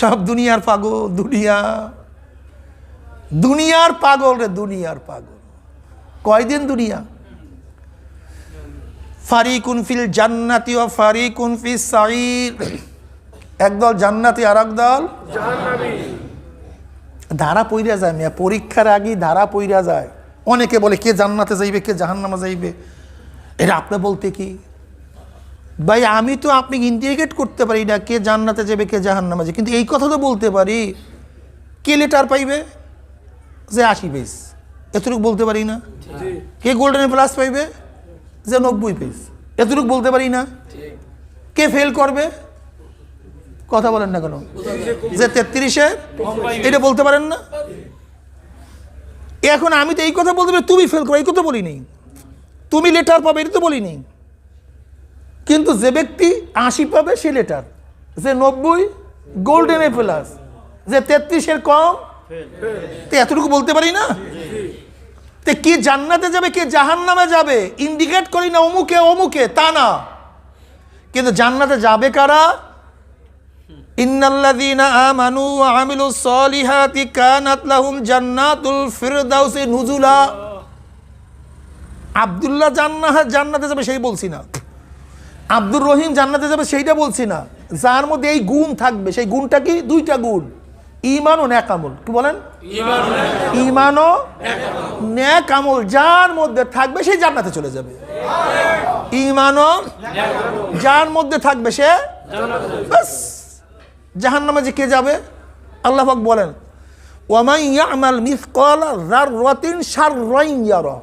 সব দুনিয়ার পাগল, দুনিয়ার পাগল রে, দুনিয়ার পাগল। কয়দিন দুনিয়া? ফারিকুন ফিল জান্নাতি ওয়া ফারিকুন ফিস সাঈর। একদল জান্নাতি আর একদল জাহান্নামী। ধারা পইরা যায় মিয়া, পরীক্ষার আগে ধারা পইরা যায়। অনেকে বলে কে জান্নাতে যাইবে কে জাহান্নামে যাইবে, এটা আপনি বলতে কি ভাই? আমি তো আপনি ইন্টিগ্রেট করতে পারি না কে জান্নাতে যাবে কে জাহান্নামে যাবে, কিন্তু এই কথা তো বলতে পারি কে লেটার পাইবে যে 80 পেজ, এতটুকু বলতে পারি না? কে গোল্ডেন প্লাস পাইবে যে 90 পেজ, এতটুকু বলতে পারি না? কে ফেল করবে, কথা বলেন না কেন, যে 33-এ, এটা বলতে পারেন না? এখন আমি তো এই কথা বলতে পারি তুমি ফেল করো, এই কথা বলিনি। তুমি লেটার পাবে এটা তো বলিনি। কিন্তু যে ব্যক্তি 80 পাবে সে লেটার, যে 90 গোল্ডেন এ প্লাস, যে 33-এর কম, তো এতটুকু বলতে পারি না? তো কে জান্নাতে যাবে কে জাহান্নামে যাবে ইন্ডিকেট করি না অমুকে অমুকে, তা না। কিন্তু জান্নাতে যাবে কারা? ইন্নাল্লাযীনা আমানু ওয়া আমিলুস সলিহাতি কানাত লাহুম জান্নাতুল ফিরদাউসি নুজুলা। আব্দুল্লাহ জান্নাতে যাবে সেই বলছি না, আব্দুর রহিম জান্নাতে যাবে সেইটা বলছি না। যার মধ্যে এই গুণ থাকবে, সেই গুণটা কি? দুইটা গুণ, ঈমান ও নেক আমল। কি বলেন? ঈমান ও নেক আমল যার মধ্যে থাকবে সে জান্নাতে চলে যাবে। ঈমান ও যার মধ্যে থাকবে সে বাস। জাহান্নামে যে কে যাবে? আল্লাহ পাক বলেন ওয়া মান ইয়ামাল মিসকালা যাররাতিন শাররান ইয়ারা।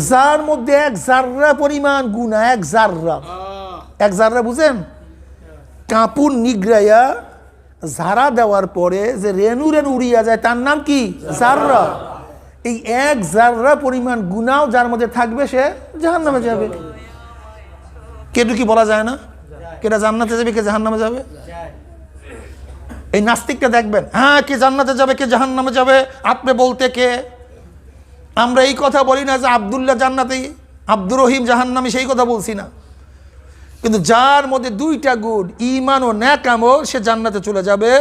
যার মধ্যে এক জাররা পরিমাণ গুনাহ, এক জাররা বুঝেন? কাপুর নিগড়াইয়া ঝাড়া দেওয়ার পরে যে রেণু উড়িয়া যায় তার নাম কি? জাররা। এই এক জাররা পরিমাণ গুনাহ যার মধ্যে থাকবে সে জাহান্নামে যাবে। কেটু কি বলা যায় না কেটা জান্নাতে যাবে কে জাহান্নামে যাবে? এই নাস্তিকটা দেখবেন, হ্যাঁ কে জান্নাতে যাবে কে জাহান্নামে যাবে আপনি বলতে কে? আমরা এই কথা বলি না যে আব্দুল্লাহ জান্নাতে, আব্দুর রহিম জাহান্নামী, সেই কথা বলছি না। কিন্তু যার মধ্যে দুইটা গুণ, ঈমান ও নেক আমল, সে জান্নাতে চলে যাবে।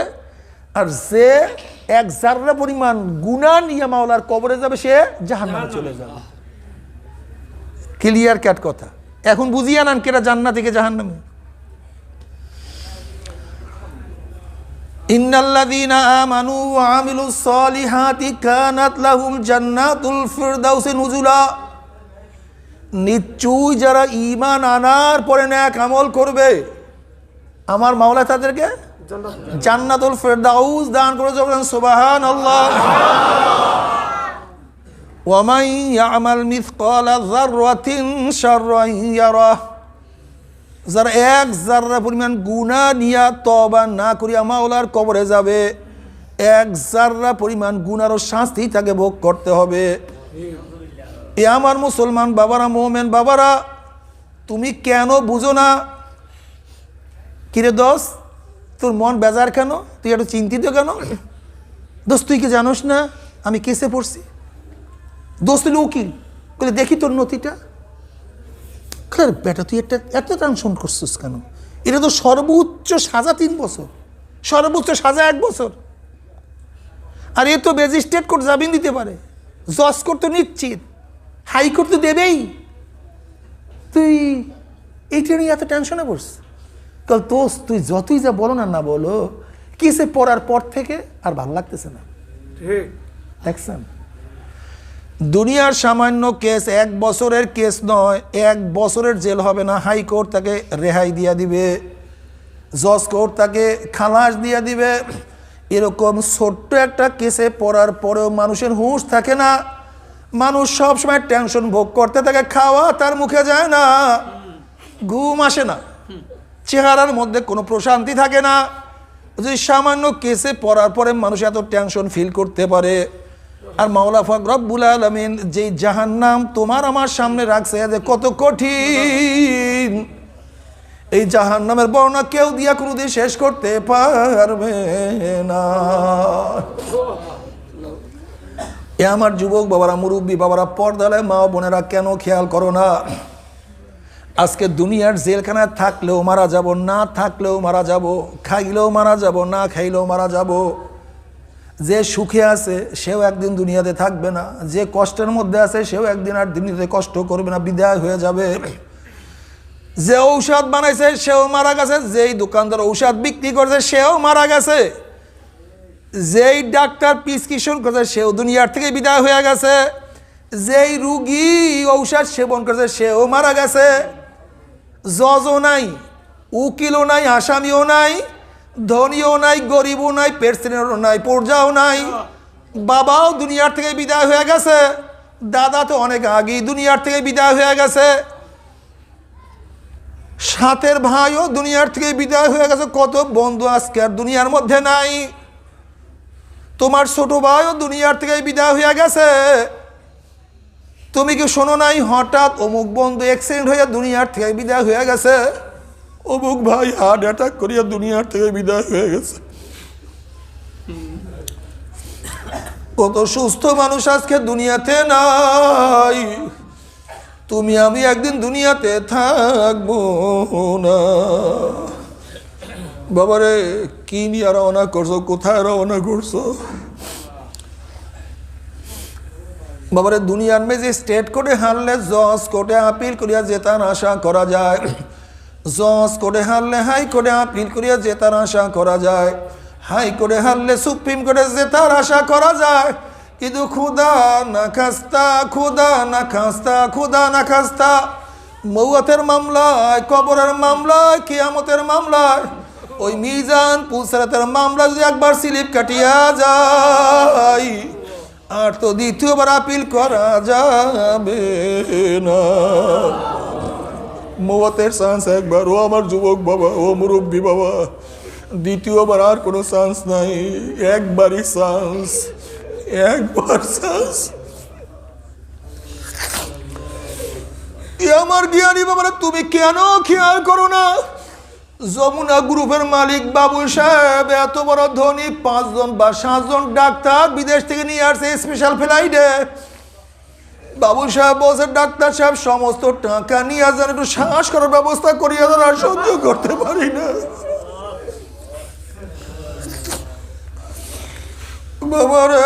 আর যে এক জাররা পরিমাণ গুনাহ নিয়ে মাওলার কবরে যাবে সে জাহান্নামে চলে যাবে। ক্লিয়ার ক্যাট কথা। এখন বুঝিয়ে আনান কেরা জান্নাত থেকে জাহান্নামে। ইন্নাল্লাযীনা আমানু ওয়া আমিলুস সলিহাতি কানাত লাহুম জান্নাতুল ফিরদাউসি নুজুলা। নিশ্চয়ই যারা ঈমান আনার পরে নেক আমল করবে আমার মাওলা তাদেরকে জান্নাতুল ফিরদাউস দান করে যাবেন। সুবহানাল্লাহ। ওয়া মান ইয়ামাল মিসকালা যাররাতিন শাররান ইয়ারাহ। যারা এক জাররা পরিমাণ গুনাহ নিয়া তওবা না করিয়া মাওলার কবরে যাবে, এক জাররা পরিমাণ গুনাহর শাস্তি তাকে ভোগ করতে হবে। এ আমার মুসলমান বাবারা, মুমিন বাবারা, তুমি কেন বুঝো না? কিরে দোস্ত, তোর মন বেজার কেন? তুই একটু চিন্তিত কেন? দোস্ত তুই কি জানোস না আমি কেসে পড়ছি? দোস্ত হলো উকিল, বলে দেখি তোর নথিটা। বেটা তুই এত টেনশন করছিস কেন? এটা তো সর্বোচ্চ সাজা 3 বছর, সর্বোচ্চ সাজা 1 বছর। আর এ তো ম্যাজিস্ট্রেট কোর্ট জামিন দিতে পারে, জজ কোর্ট তো নিশ্চিত, হাইকোর্ট তো দেবেই। তুই এইটা নিয়ে এত টেনশনে পড়ছিস? কাল দোস্ত তুই যতই যা বলো না বলো, কেসে পড়ার পর থেকে আর ভালো লাগতেছে না। দেখছেন, দুনিয়ার সামান্য কেস 1 বছরের কেস নয়, 1 বছরের জেল হবে না, হাইকোর্ট তাকে রেহাই দিয়া দিবে, জজ কোর্ট তাকে খালাস দিয়া দিবে। এরকম ছোট্ট একটা কেসে পড়ার পরেও মানুষের হুঁশ থাকে না, মানুষ সবসময় টেনশন ভোগ করতে থাকে, খাওয়া তার মুখে যায় না, ঘুম আসে না, চেহারার মধ্যে কোনো প্রশান্তি থাকে না। যদি সামান্য কেসে পড়ার পরে মানুষ এত টেনশন ফিল করতে পারে, আর মাওলা পাক রব্বুল আলামিন যেই জাহান্নাম তোমার আমার সামনে রাখছে যে কত কঠিন, এই জাহান্নামের বর্ণনা কেউ দিয়া কোনোদিন শেষ করতে পারবে না। এ আমার যুবক বাবারা, মুরব্বী বাবারা, পর্দালায় মা বোনেরা, কেন খেয়াল করো না? আজকে দুনিয়ার জেলখানায় থাকলেও মারা যাব, না থাকলেও মারা যাব, খাইলেও মারা যাব, না খাইলেও মারা যাব। যে সুখে আছে সেও একদিন দুনিয়াতে থাকবে না, যে কষ্টের মধ্যে আছে সেও একদিন আর দুনিয়াতে কষ্ট করবে না, বিদায় হয়ে যাবে। যে ঔষধ বানাইছে সেও মারা গেছে, যেই দোকানদার ঔষধ বিক্রি করছে সেও মারা গেছে, যেই ডাক্তার প্রেসক্রিপশন করছে সেও দুনিয়ার থেকে বিদায় হয়ে গেছে, যেই রুগী ঔষধ সেবন করছে সেও মারা গেছে। জজও নাই, উকিলও নাই, আসামিও নাই, ধনীও নাই, গরিবও নাই, পেট্রোলও নাই, পর্যাও নাই। বাবাও দুনিয়ার থেকে বিদায় হয়ে গেছে, দাদা তো অনেক আগেই দুনিয়ার থেকে বিদায় হয়ে গেছে, সাথের ভাইও দুনিয়ার থেকে বিদায় হয়ে গেছে। কত বন্ধু আজকে আর দুনিয়ার মধ্যে নাই। তোমার ছোট ভাইও দুনিয়ার থেকে বিদায় হয়ে গেছে। তুমি কি শোনো নাই হঠাৎ অমুক বন্ধু অ্যাক্সিডেন্ট হয়ে দুনিয়ার থেকে বিদায় হয়ে গেছে, অমুক ভাই হার্ট অ্যাটাক করিয়া দুনিয়ার থেকে বিদায় হয়ে গেছে। কত সুস্থ মানুষ আজকে দুনিয়াতে নাই। তুমি আমি একদিন দুনিয়াতে থাকবো না। বাবারে কি নিয়ে রওনা করছো, কোথায় রওনা করছো? বাবারে দুনিয়ার ম্যাজিস্ট্রেট কোর্টে হারলে জজ কোর্টে আপিল করিয়া জেতার আশা করা যায়, জজ কোর্টে হারলে হাইকোর্টে আপিল করিয়া জেতার আশা করা যায়, হাইকোর্টে হারলে সুপ্রিম কোর্টে জেতার আশা করা যায়। কিন্তু খুদা না খাস্তা, খুদা না খাস্তা, খুদা না খাস্তা, মৌয়াতের মামলায়, কবরের মামলায়, কিয়ামতের মামলায়, ওই মিজান পুলসারাতের মামলা যদি একবার স্লিপ কাটিয়া যায় আর তো দ্বিতীয়বার আপিল করা যাবে না। মৌয়াতের চান্স একবার, ও আমার যুবক বাবা, ও মুরব্বী বাবা, দ্বিতীয়বার আর কোনো চান্স নাই, একবারই চান্স, একবার চান্স। আমার জ্ঞানী বাবারা, তুমি কেন খেয়াল করো না? যমুনা গ্রুপের মালিক বাবুল সাহেব এত বড় ধনী, 5 জন বা 7 জন ডাক্তার বিদেশ থেকে নিয়ে আসছে স্পেশাল ফ্লাইটে। বাবুল সাহেব বলছে, ডাক্তার সাহেব সমস্ত টাকা নিয়ে আসেন, একটু শ্বাস করার ব্যবস্থা করিয়া দেন, আর সহ্য করতে পারি না। বাবারে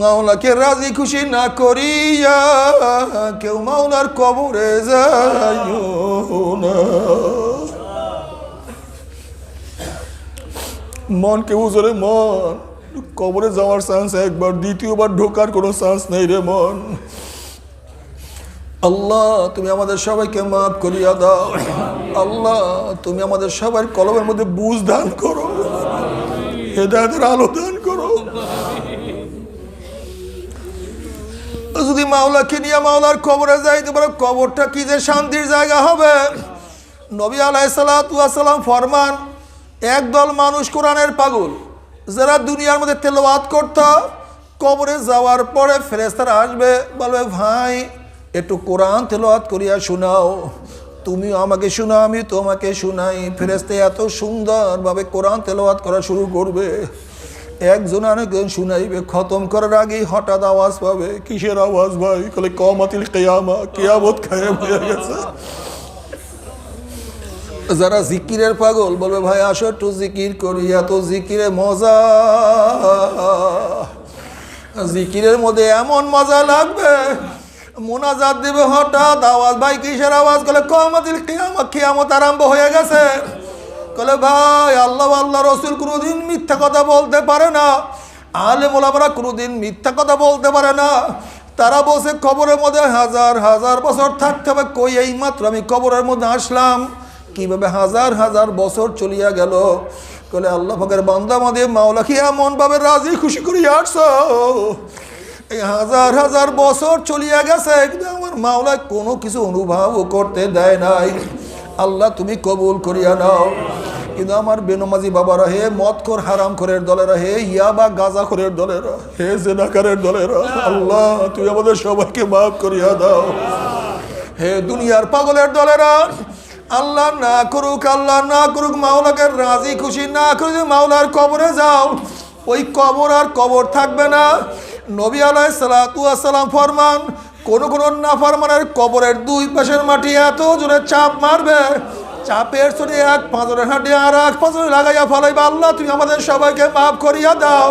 মাওলাকে রাজি খুশি না করিয়া কেউ মাওলার কবরে যাইও না। মন কেউ জোরে মন, কবরে যাওয়ার চান্স একবার, দ্বিতীয়বার ঢোকার কোনো চান্স নেই রে মন। আল্লাহ তুমি আমাদের সবাইকে মাফ করিয়া দাও। আল্লাহ তুমি আমাদের সবার কলমের মধ্যে বুঝ দান করো, হেদায়েতের আলো দান করো। যদি মাওলাকে নিয়ে মাওলার কবরে যাইতে পারো, কবরটা কি যে শান্তির জায়গা হবে। নবী আলাইহিস সালাতু ওয়াস সালাম ফরমান, একদল মানুষ কোরআনের পাগল, যারা দুনিয়ার মধ্যে তেলাওয়াত করত, কবরে যাওয়ার পরে ফেরেশতারা আসবে, বলবে ভাই একটু কোরআন তেলাওয়াত করিয়া শোনাও। তুমিও আমাকে শোনাও, আমি তোমাকে শোনাই। ফেরেশতা এত সুন্দরভাবে কোরআন তেলাওয়াত করা শুরু করবে, একজন আরেকজন শুনাইবে। খতম করার আগেই হঠাৎ আওয়াজ পাবে। কিসের আওয়াজ ভাই? বলে কিয়ামতুল কিয়ামা, কিয়ামত কায়েম হয়ে গেছে। যারা জিকিরের পাগল বলবে ভাই আসো একটু জিকির করি, এত জিকিরে মজা, জিকিরের মধ্যে এমন মজা লাগবে। মোনাজাত দিবে, হঠাৎ আওয়াজ, ভাই কিসের আওয়াজ? বলে কিয়ামতুল কিয়ামা, কিয়ামত আরম্ভ হয়ে গেছে। বলে ভাই আল্লাহ আল্লাহ রসুল কোনোদিন মিথ্যা কথা বলতে পারে না, আলেম ওলামারা কোনোদিন মিথ্যা কথা বলতে পারে না। তারা বসে কবরের মধ্যে হাজার হাজার বছর থাকতে হবে। কই এই মাত্র আমি কবরের মধ্যে আসলাম, কিভাবে হাজার হাজার বছর চলিয়া গেল। বলে আল্লাহ পাকের বান্দা আমাদের মাওলা কি এমন ভাবে রাজি খুশি করিয়া আসছো, এই হাজার হাজার বছর চলিয়া গেছে, কিন্তু আমার মাওলা কোনো কিছু অনুভব করতে দেয় নাই। আল্লাহ তুমি কবুল করিয়া নাও। কিন্তু আমার বেনমাজি বাবারা, হে মদখোর হারামখোরের দলেরা, হে ইয়াবা গাঁজাখোরের দলেরা, হে জেনাকারের দলেরা, আল্লাহ তুমি আমাদের সবাইকে মাফ করিয়া দাও। হে দুনিয়ার পাগলের দলেরা, আল্লাহ না করুক, আল্লাহ না করুক, মাওলাকে রাজি খুশি না করে মাওলার কবরে যাও, ওই কবর আর কবর থাকবে না। নবী আলাইহিস সালাতু ওয়াস সালাম ফরমান, কোন কোন নাফরমানের কবরের দুই পাশের মাটি এত জোরে চাপ মারবে, চাপের চড়ে এক পাঁজরের হাঁটি আর এক পাঁজরে লাগাইয়া ফেলাইবা। আল্লাহ তুমি আমাদের সবাইকে মাফ করিয়া দাও।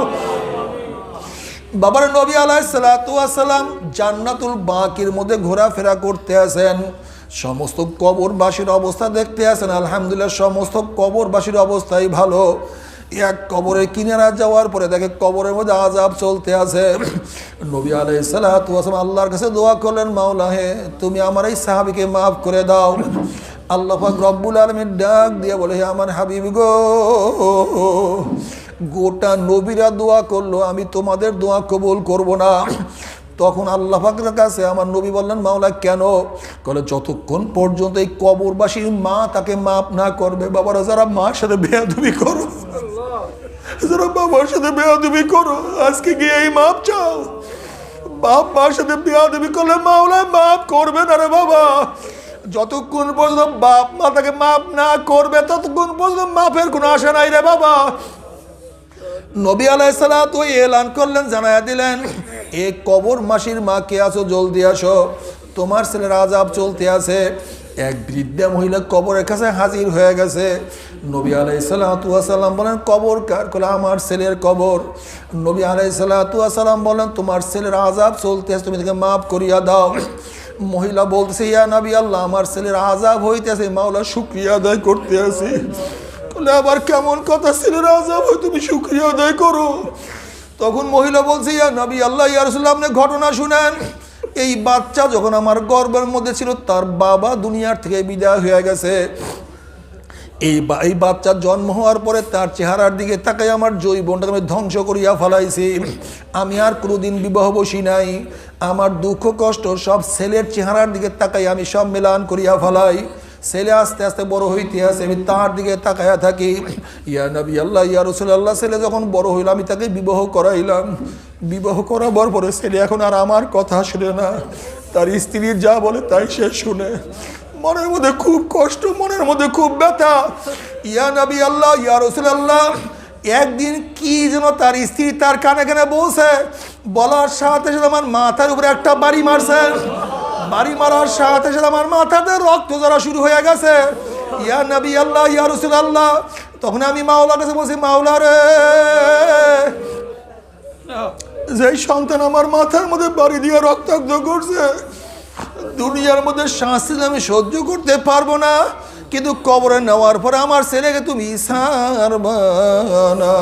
বাবার নবী আলাইহিস সালাতু ওয়াস সালাম জান্নাতুল বাকির মধ্যে ঘোরাফেরা করতে আছেন, সমস্ত কবরবাসীর অবস্থা দেখতে আছেন। আলহামদুলিল্লাহ সমস্ত কবরবাসীর অবস্থাই ভালো। এক কবরের কিনারা যাওয়ার পরে দেখে কবরের মধ্যে আযাব চলতে আছে। নবী আলাইহিস সালাতু ওয়াস সালাম আল্লাহর কাছে দোয়া করলেন, মাওলা হে তুমি আমার এই সাহাবীকে মাফ করে দাও। আল্লাহ পাক রব্বুল আলামিন ডাক দিয়ে বলে, হে আমার হাবিব গো, গোটা নবীরা দোয়া করলো, আমি তোমাদের দোয়া কবুল করব না। তখন আল্লাহ পাকের কাছে আমার নবী বললেন, মাওলা কেন? বলে যতক্ষণ পর্যন্ত এই কবরবাসীর মা তাকে মাফ না করবে। বাবারা যারা মার সাথে বেয়াদবি করো, যারা বাবার সাথে বেয়াদবি করো, আজকে গিয়ে এই মাপ চাও। বাপ মার সাথে বেয়াদবি করলে মাওলা মাফ করবে না রে বাবা। যতক্ষণ পর্যন্ত বাপ মা তাকে মাফ না করবে ততক্ষণ পর্যন্ত মাফের কোনো আশা নাই রে বাবা। নবী আলাইহিস সালাতু এলান করলেন, জানায়া দিলেন, এ কবর মাসির মা কে আছো, জলদি আসো, তোমার ছেলের আযাব চলতে আছে। এক বৃদ্ধা মহিলা কবরের কাছে হাজির হয়ে গেছে। নবী আলাইহিস সালাতু ওয়াস সালাম বলেন, কবর কার? বলে আমার ছেলের কবর। নবী আলাইহিস সালাতু ওয়াস সালাম বলেন, তোমার ছেলের আযাব চলতে আছে, তুমি তাকে মাফ করিয়া দাও। মহিলা বলতেছে, ইয়া নবী আল্লাহ, আমার ছেলের আযাব হইতেছে, মাওলা শুকরিয়া আদায় করতে আছি। বলে আবার কেমন কথা, ছেলের আযাব হয় তুমি শুকরিয়া আদায় করো? তখন মহিলা বলছে, ইয়া নবী আল্লাহ, ইয়া রাসূলুল্লাহ, আপনি ঘটনা শুনেন। এই বাচ্চা যখন আমার গর্ভের মধ্যে ছিল, তার বাবা দুনিয়ার থেকে বিদায় হয়ে গেছে। এই বাচ্চার জন্ম হওয়ার পরে তার চেহারার দিকে তাকাই আমার যৌবনটাকে আমি ধ্বংস করিয়া ফেলাইছি। আমি আর কোনোদিন বিবাহ বসি নাই। আমার দুঃখ কষ্ট সব ছেলের চেহারার দিকে তাকাই আমি সব মেলান করিয়া ফেলাই। ছেলে আস্তে আস্তে বড় হইতে আছে, আমি তার দিকে তাকাইয়া থাকি। ইয়া নবী আল্লাহ, ইয়া রাসূলুল্লাহ, ছেলে যখন বড় হইল আমি তাকে বিবাহ করাইলাম। বিবাহ করাবার পরে ছেলে এখন আর আমার কথা শুনে না, তার স্ত্রীর যা বলে তাই সে শুনে। মনের মধ্যে খুব কষ্ট, মনের মধ্যে খুব ব্যথা। ইয়া নবী আল্লাহ, ইয়া রাসূলুল্লাহ, একদিন কি যেন তার স্ত্রী তার কানে কানে বলছে, বলার সাথে সাথে আমার মাথার উপরে একটা বাড়ি মারছে। বাড়ি মারার সাথে সাথে আমার মাথাতে রক্ত ঝরা শুরু হয়ে গেছে। ইয়া নবী আল্লাহ, ইয়া রাসূলুল্লাহ, তখন আমি মাওলার কাছে বলছি, মাওলা রে, যে সন্তান আমার মাথার মধ্যে বাড়ি দিয়ে রক্তাক্ত করছে, দুনিয়ার মধ্যে শাস্তি আমি সহ্য করতে পারবো না, কিন্তু কবরে নেওয়ার পরে আমার ছেলেকে তুমি ছাড়বা না।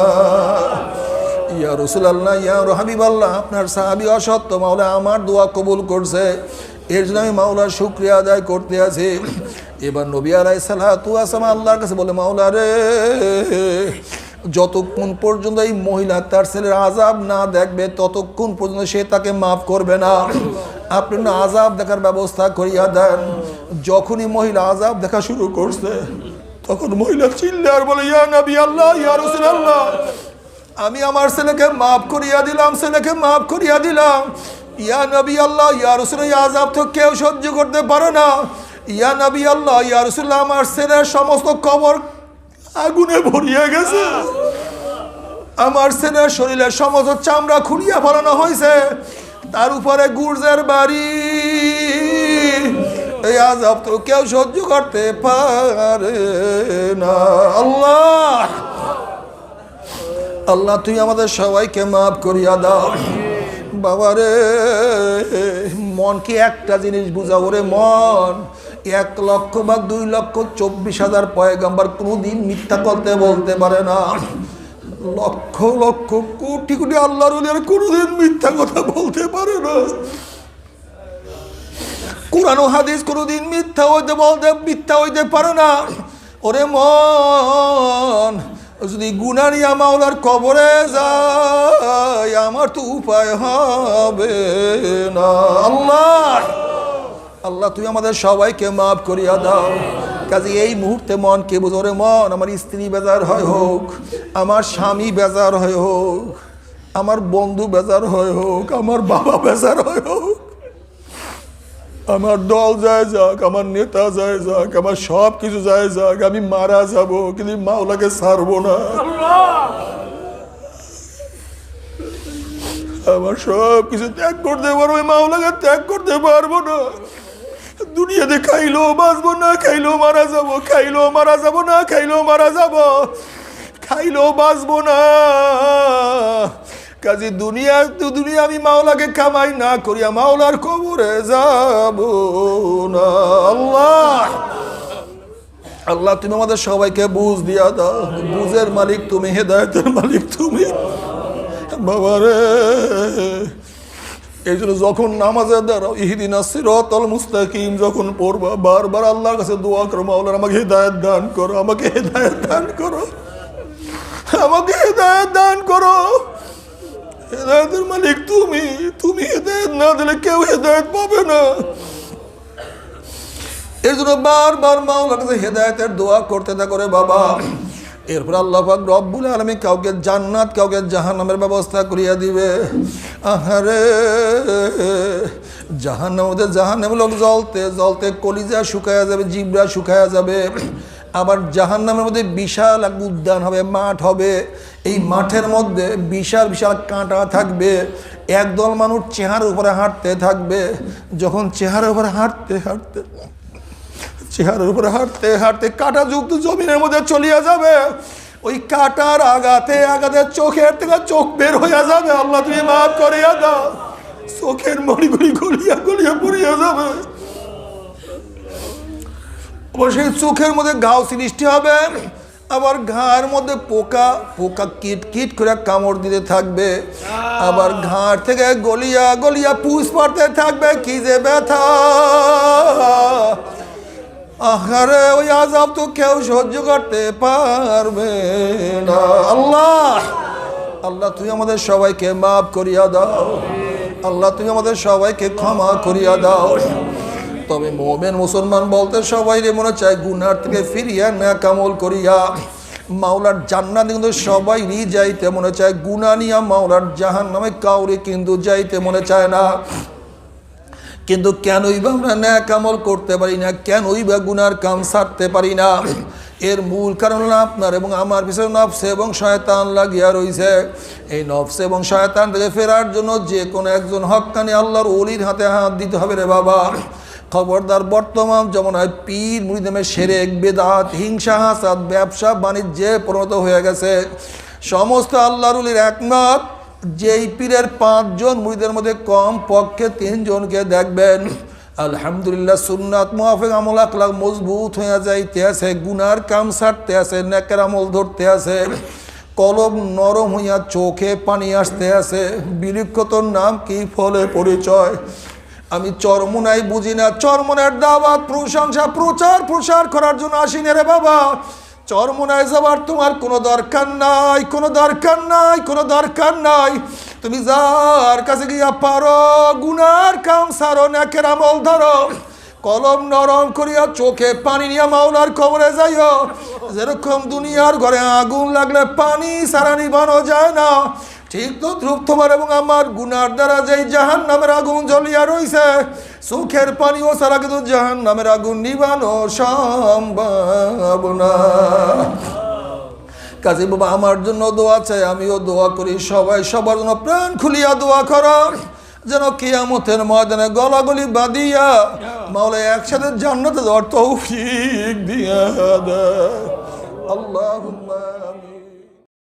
ইয়া রাসূলুল্লাহ, ইয়া হাবিবাল্লাহ, আপনার সাহাবী অসত্য মাওলা আমার দোয়া কবুল করছে, এর জন্য আমি মাওলার শুকরিয়া আদায় করতে আছি। এবার নবী আলাইহিস সালাতু ওয়াস সালাম আল্লাহর কাছে বলে, মাওলা রে, যতক্ষণ পর্যন্ত এই মহিলা তার ছেলের আযাব না দেখবে ততক্ষণ পর্যন্ত সে তাকে মাফ করবে না। আপনি না আযাব দেখার ব্যবস্থা করিয়া দেন। যখনই মহিলা আযাব দেখা শুরু করছে, তখন মহিলা চিল্লে আর বলে, ইয়া নবী আল্লাহ, ইয়া রাসূলুল্লাহ, আমি আমার ছেলেকে মাফ করিয়া দিলাম, ছেলেকে মাফ করিয়া দিলাম। ইয়া নবী আল্লাহ, ইয়া রাসূলুল্লাহ, আযাব তো কেউ সহ্য করতে পারে না। ইয়া নবী আল্লাহ, ইয়া রাসূলুল্লাহ, আমার ছেলের সমস্ত কবর আগুনে ভরিয়ে গেছে, আমার ছেলের শরীরের সমস্ত চামড়া খুঁড়িয়া ফেলানো হয়েছে, তার উপরে গুর্জের বাড়ি। এই আযাব তো কেউ সহ্য করতে পারে না। আল্লাহ, আল্লাহ তুই আমাদের সবাইকে মাফ করিয়া দাও। বাবারে, মন কি একটা জিনিস বুঝাও রে মন, 1 লক্ষ বা 2,24,000 পয়গম্বর কোনোদিন মিথ্যা করতে বলতে পারে না। লক্ষ লক্ষ কোটি কোটি আল্লাহর ওলিরা কোনোদিন মিথ্যা কথা বলতে পারে না। কোরআন ও হাদিস কোনোদিন মিথ্যা হইতে পারে না। ওরে মন, যদি গুনাহ নিয়ে মাওলার কবরে যায়, আমার তো উপায় হবে না। আল্লাহ, আল্লাহ তুই আমাদের সবাইকে মাফ করিয়া দাও। কাজে এই মুহূর্তে মন কে বুঝো রে মন, আমার স্ত্রী বেজার হয় হোক, আমার স্বামী বেজার হয় হোক, আমার বন্ধু বেজার হয় হোক, আমার বাবা বেজার হয় হোক, আমার দল যায় যাক, আমার নেতা যায় যাক, আমার সব কিছু যায় যাক, আমি মারা যাব কিন্তু মাওলাকে ছাড়বো না। আমার সব কিছু ত্যাগ করতে পারবো, মাওলাকে ত্যাগ করতে পারবো না। দুনিয়াতে খাইলেও বাঁচবো, না খাইলেও মারা যাবো, খাইলেও মারা যাবো, না খাইলেও মারা যাবো, খাইলেও বাঁচবো না। কাজে দুনিয়া আমি মাওলাকে কামাই না করিয়া মাওলার কবরে যাব না। আল্লাহ, আল্লাহ তুমি আমাদের সবাইকে বুঝ দিয়া দাও। বুঝের মালিক তুমি, হেদায়েতের মালিক তুমি। বাবারে, এই জন্য যখন নামাজের দ্বারা ইহদিনাস সিরাতাল মুস্তাকিম যখন পড়বা, বারবার আল্লাহর কাছে দোয়া করো, মাওলা আমাকে হেদায়েত দান করো, আমাকে হেদায়েত দান করো, আমাকে হেদায়েত দান করো। হেদায়েতের মালিক তুমি, তুমি হেদায়েত না দিলে কেউ হেদায়েত পাবে না। এর জন্য বারবার মাওলার কাছে হেদায়েতের দোয়া করতে থাকো রে বাবা। এরপর আল্লাহ পাক রব্বুল আলামিন কাউকে জান্নাত, কাউকে জাহান্নামের ব্যবস্থা করিয়া দিবে। আহারে, জাহান্নামের লোক জ্বলতে জ্বলতে কলিজা শুকায়া যাবে, জিহ্বা শুকায়া যাবে। আবার জাহান্নামের মধ্যে বিশাল এক উদ্যান হবে, মাঠ হবে। এই মাঠের মধ্যে বিশাল বিশাল কাঁটা থাকবে। একদল মানুষ চেহারার উপরে হাঁটতে থাকবে। যখন চেহারার উপরে হাঁটতে কাঁটাযুক্ত জমিনের মধ্যে চলিয়া যাবে, ওই কাঁটার আঘাতে চোখের থেকে চোখ বের হইয়া যাবে। আল্লাহ তুমি মাফ করিয়া দাও। চোখের মণিগুলি গলিয়া গলিয়া পড়িয়া যাবে। সেই চোখের মধ্যে ঘাও সৃষ্টি হবে। আবার ঘাড়ের মধ্যে পোকা কিট কিট করে কামড় দিতে থাকবে। আবার ঘাড় থেকে গলিয়া গলিয়া পুষ পড়তে থাকবে। কি যে ব্যথা! আহারে, ওই আযাব তো কেউ সহ্য করতে পারবে না। আল্লাহ, আল্লাহ তুমি আমাদের সবাইকে মাফ করিয়া দাও। আল্লাহ তুমি আমাদের সবাইকে ক্ষমা করিয়া দাও। তবে মুমিন মুসলমান বলতে সবাই মনে চায় গুনার থেকে ফিরিয়া নেক আমল করিয়া মাওলার জান্নাত কিন্তু সবাইরই যাইতে মনে চায়। গুনাহ নিয়া মাওলার জাহান্নামে কাউরে কিন্তু যাইতে মনে চায় না। কিন্তু কেনই বা আমরা নেক আমল করতে পারি না, কেনই বা গুনার কাম ছাড়তে পারি না? এর মূল কারণ হলো আপনার এবং আমার পিছনে নফস এবং শয়তান লাগিয়া রয়েছে। এই নফস এবং শয়তান থেকে ফেরার জন্য যে কোনো একজন হক্কানি আল্লাহর ওলির হাতে হাত দিতে হবে রে বাবা। খবরদার, বর্তমান জমানায় পীর মুরিদের শিরক, বিদআত, হিংসা, হাসাদ, ব্যবসা বাণিজ্যে পরিণত হয়ে গেছে। সমস্ত আল্লাহর ওলির একমত যেই পীরের 5 জন মুরিদের মধ্যে কম পক্ষে 3 জনকে দেখবেন আলহামদুলিল্লাহ সুন্নাত মুআফিক আমল আখলাক মজবুত হয়ে যাইতে আছে, গুনার কাম ছাড়তে আছে, নেকের আমল ধরতে আছে, কলব নরম হইয়া চোখে পানি আসতে আছে। বিলিক্ষতর নাম কি, ফলে পরিচয়। আমি চরমোনাই বুঝি না, চরমোনার দাওয়াত প্রশংসা প্রচার প্রসার করার জন্য আসিনি রে বাবা। চরমোনায় যাবার তোমার কোনো দরকার নাই, কোনো দরকার নাই, কোনো দরকার নাই। তুমি যার কাছে গিয়া পারো গুনার কাম সারো, নেকের আমল ধরো, কলম নরম করিয়া চোখে পানি নিয়া মাওলার কবরে যাইও। যেরকম দুনিয়ার ঘরে আগুন লাগলে পানি সারা নিবানো যায় না, ঠিক তো ধ্রুব তোমার এবং আমার গুনার দ্বারা যেই জাহান নামের আগুন জ্বলিয়া রইছে, চোখের পানিও সারা কিন্তু জাহান নামের আগুন নিবানো সম্ভব না। কাজে বাবা আমার জন্য দোয়া চাই, আমিও দোয়া করি, সবাই সবার জন্য প্রাণ খুলিয়া দোয়া করো, যেন কিয়ামতের ময়দানে গলাগলি বাঁধিয়া মাওলা একসাথে জান্নাতে যাওয়ার তৌফিক দিয়া দেয়। আল্লাহুম্মা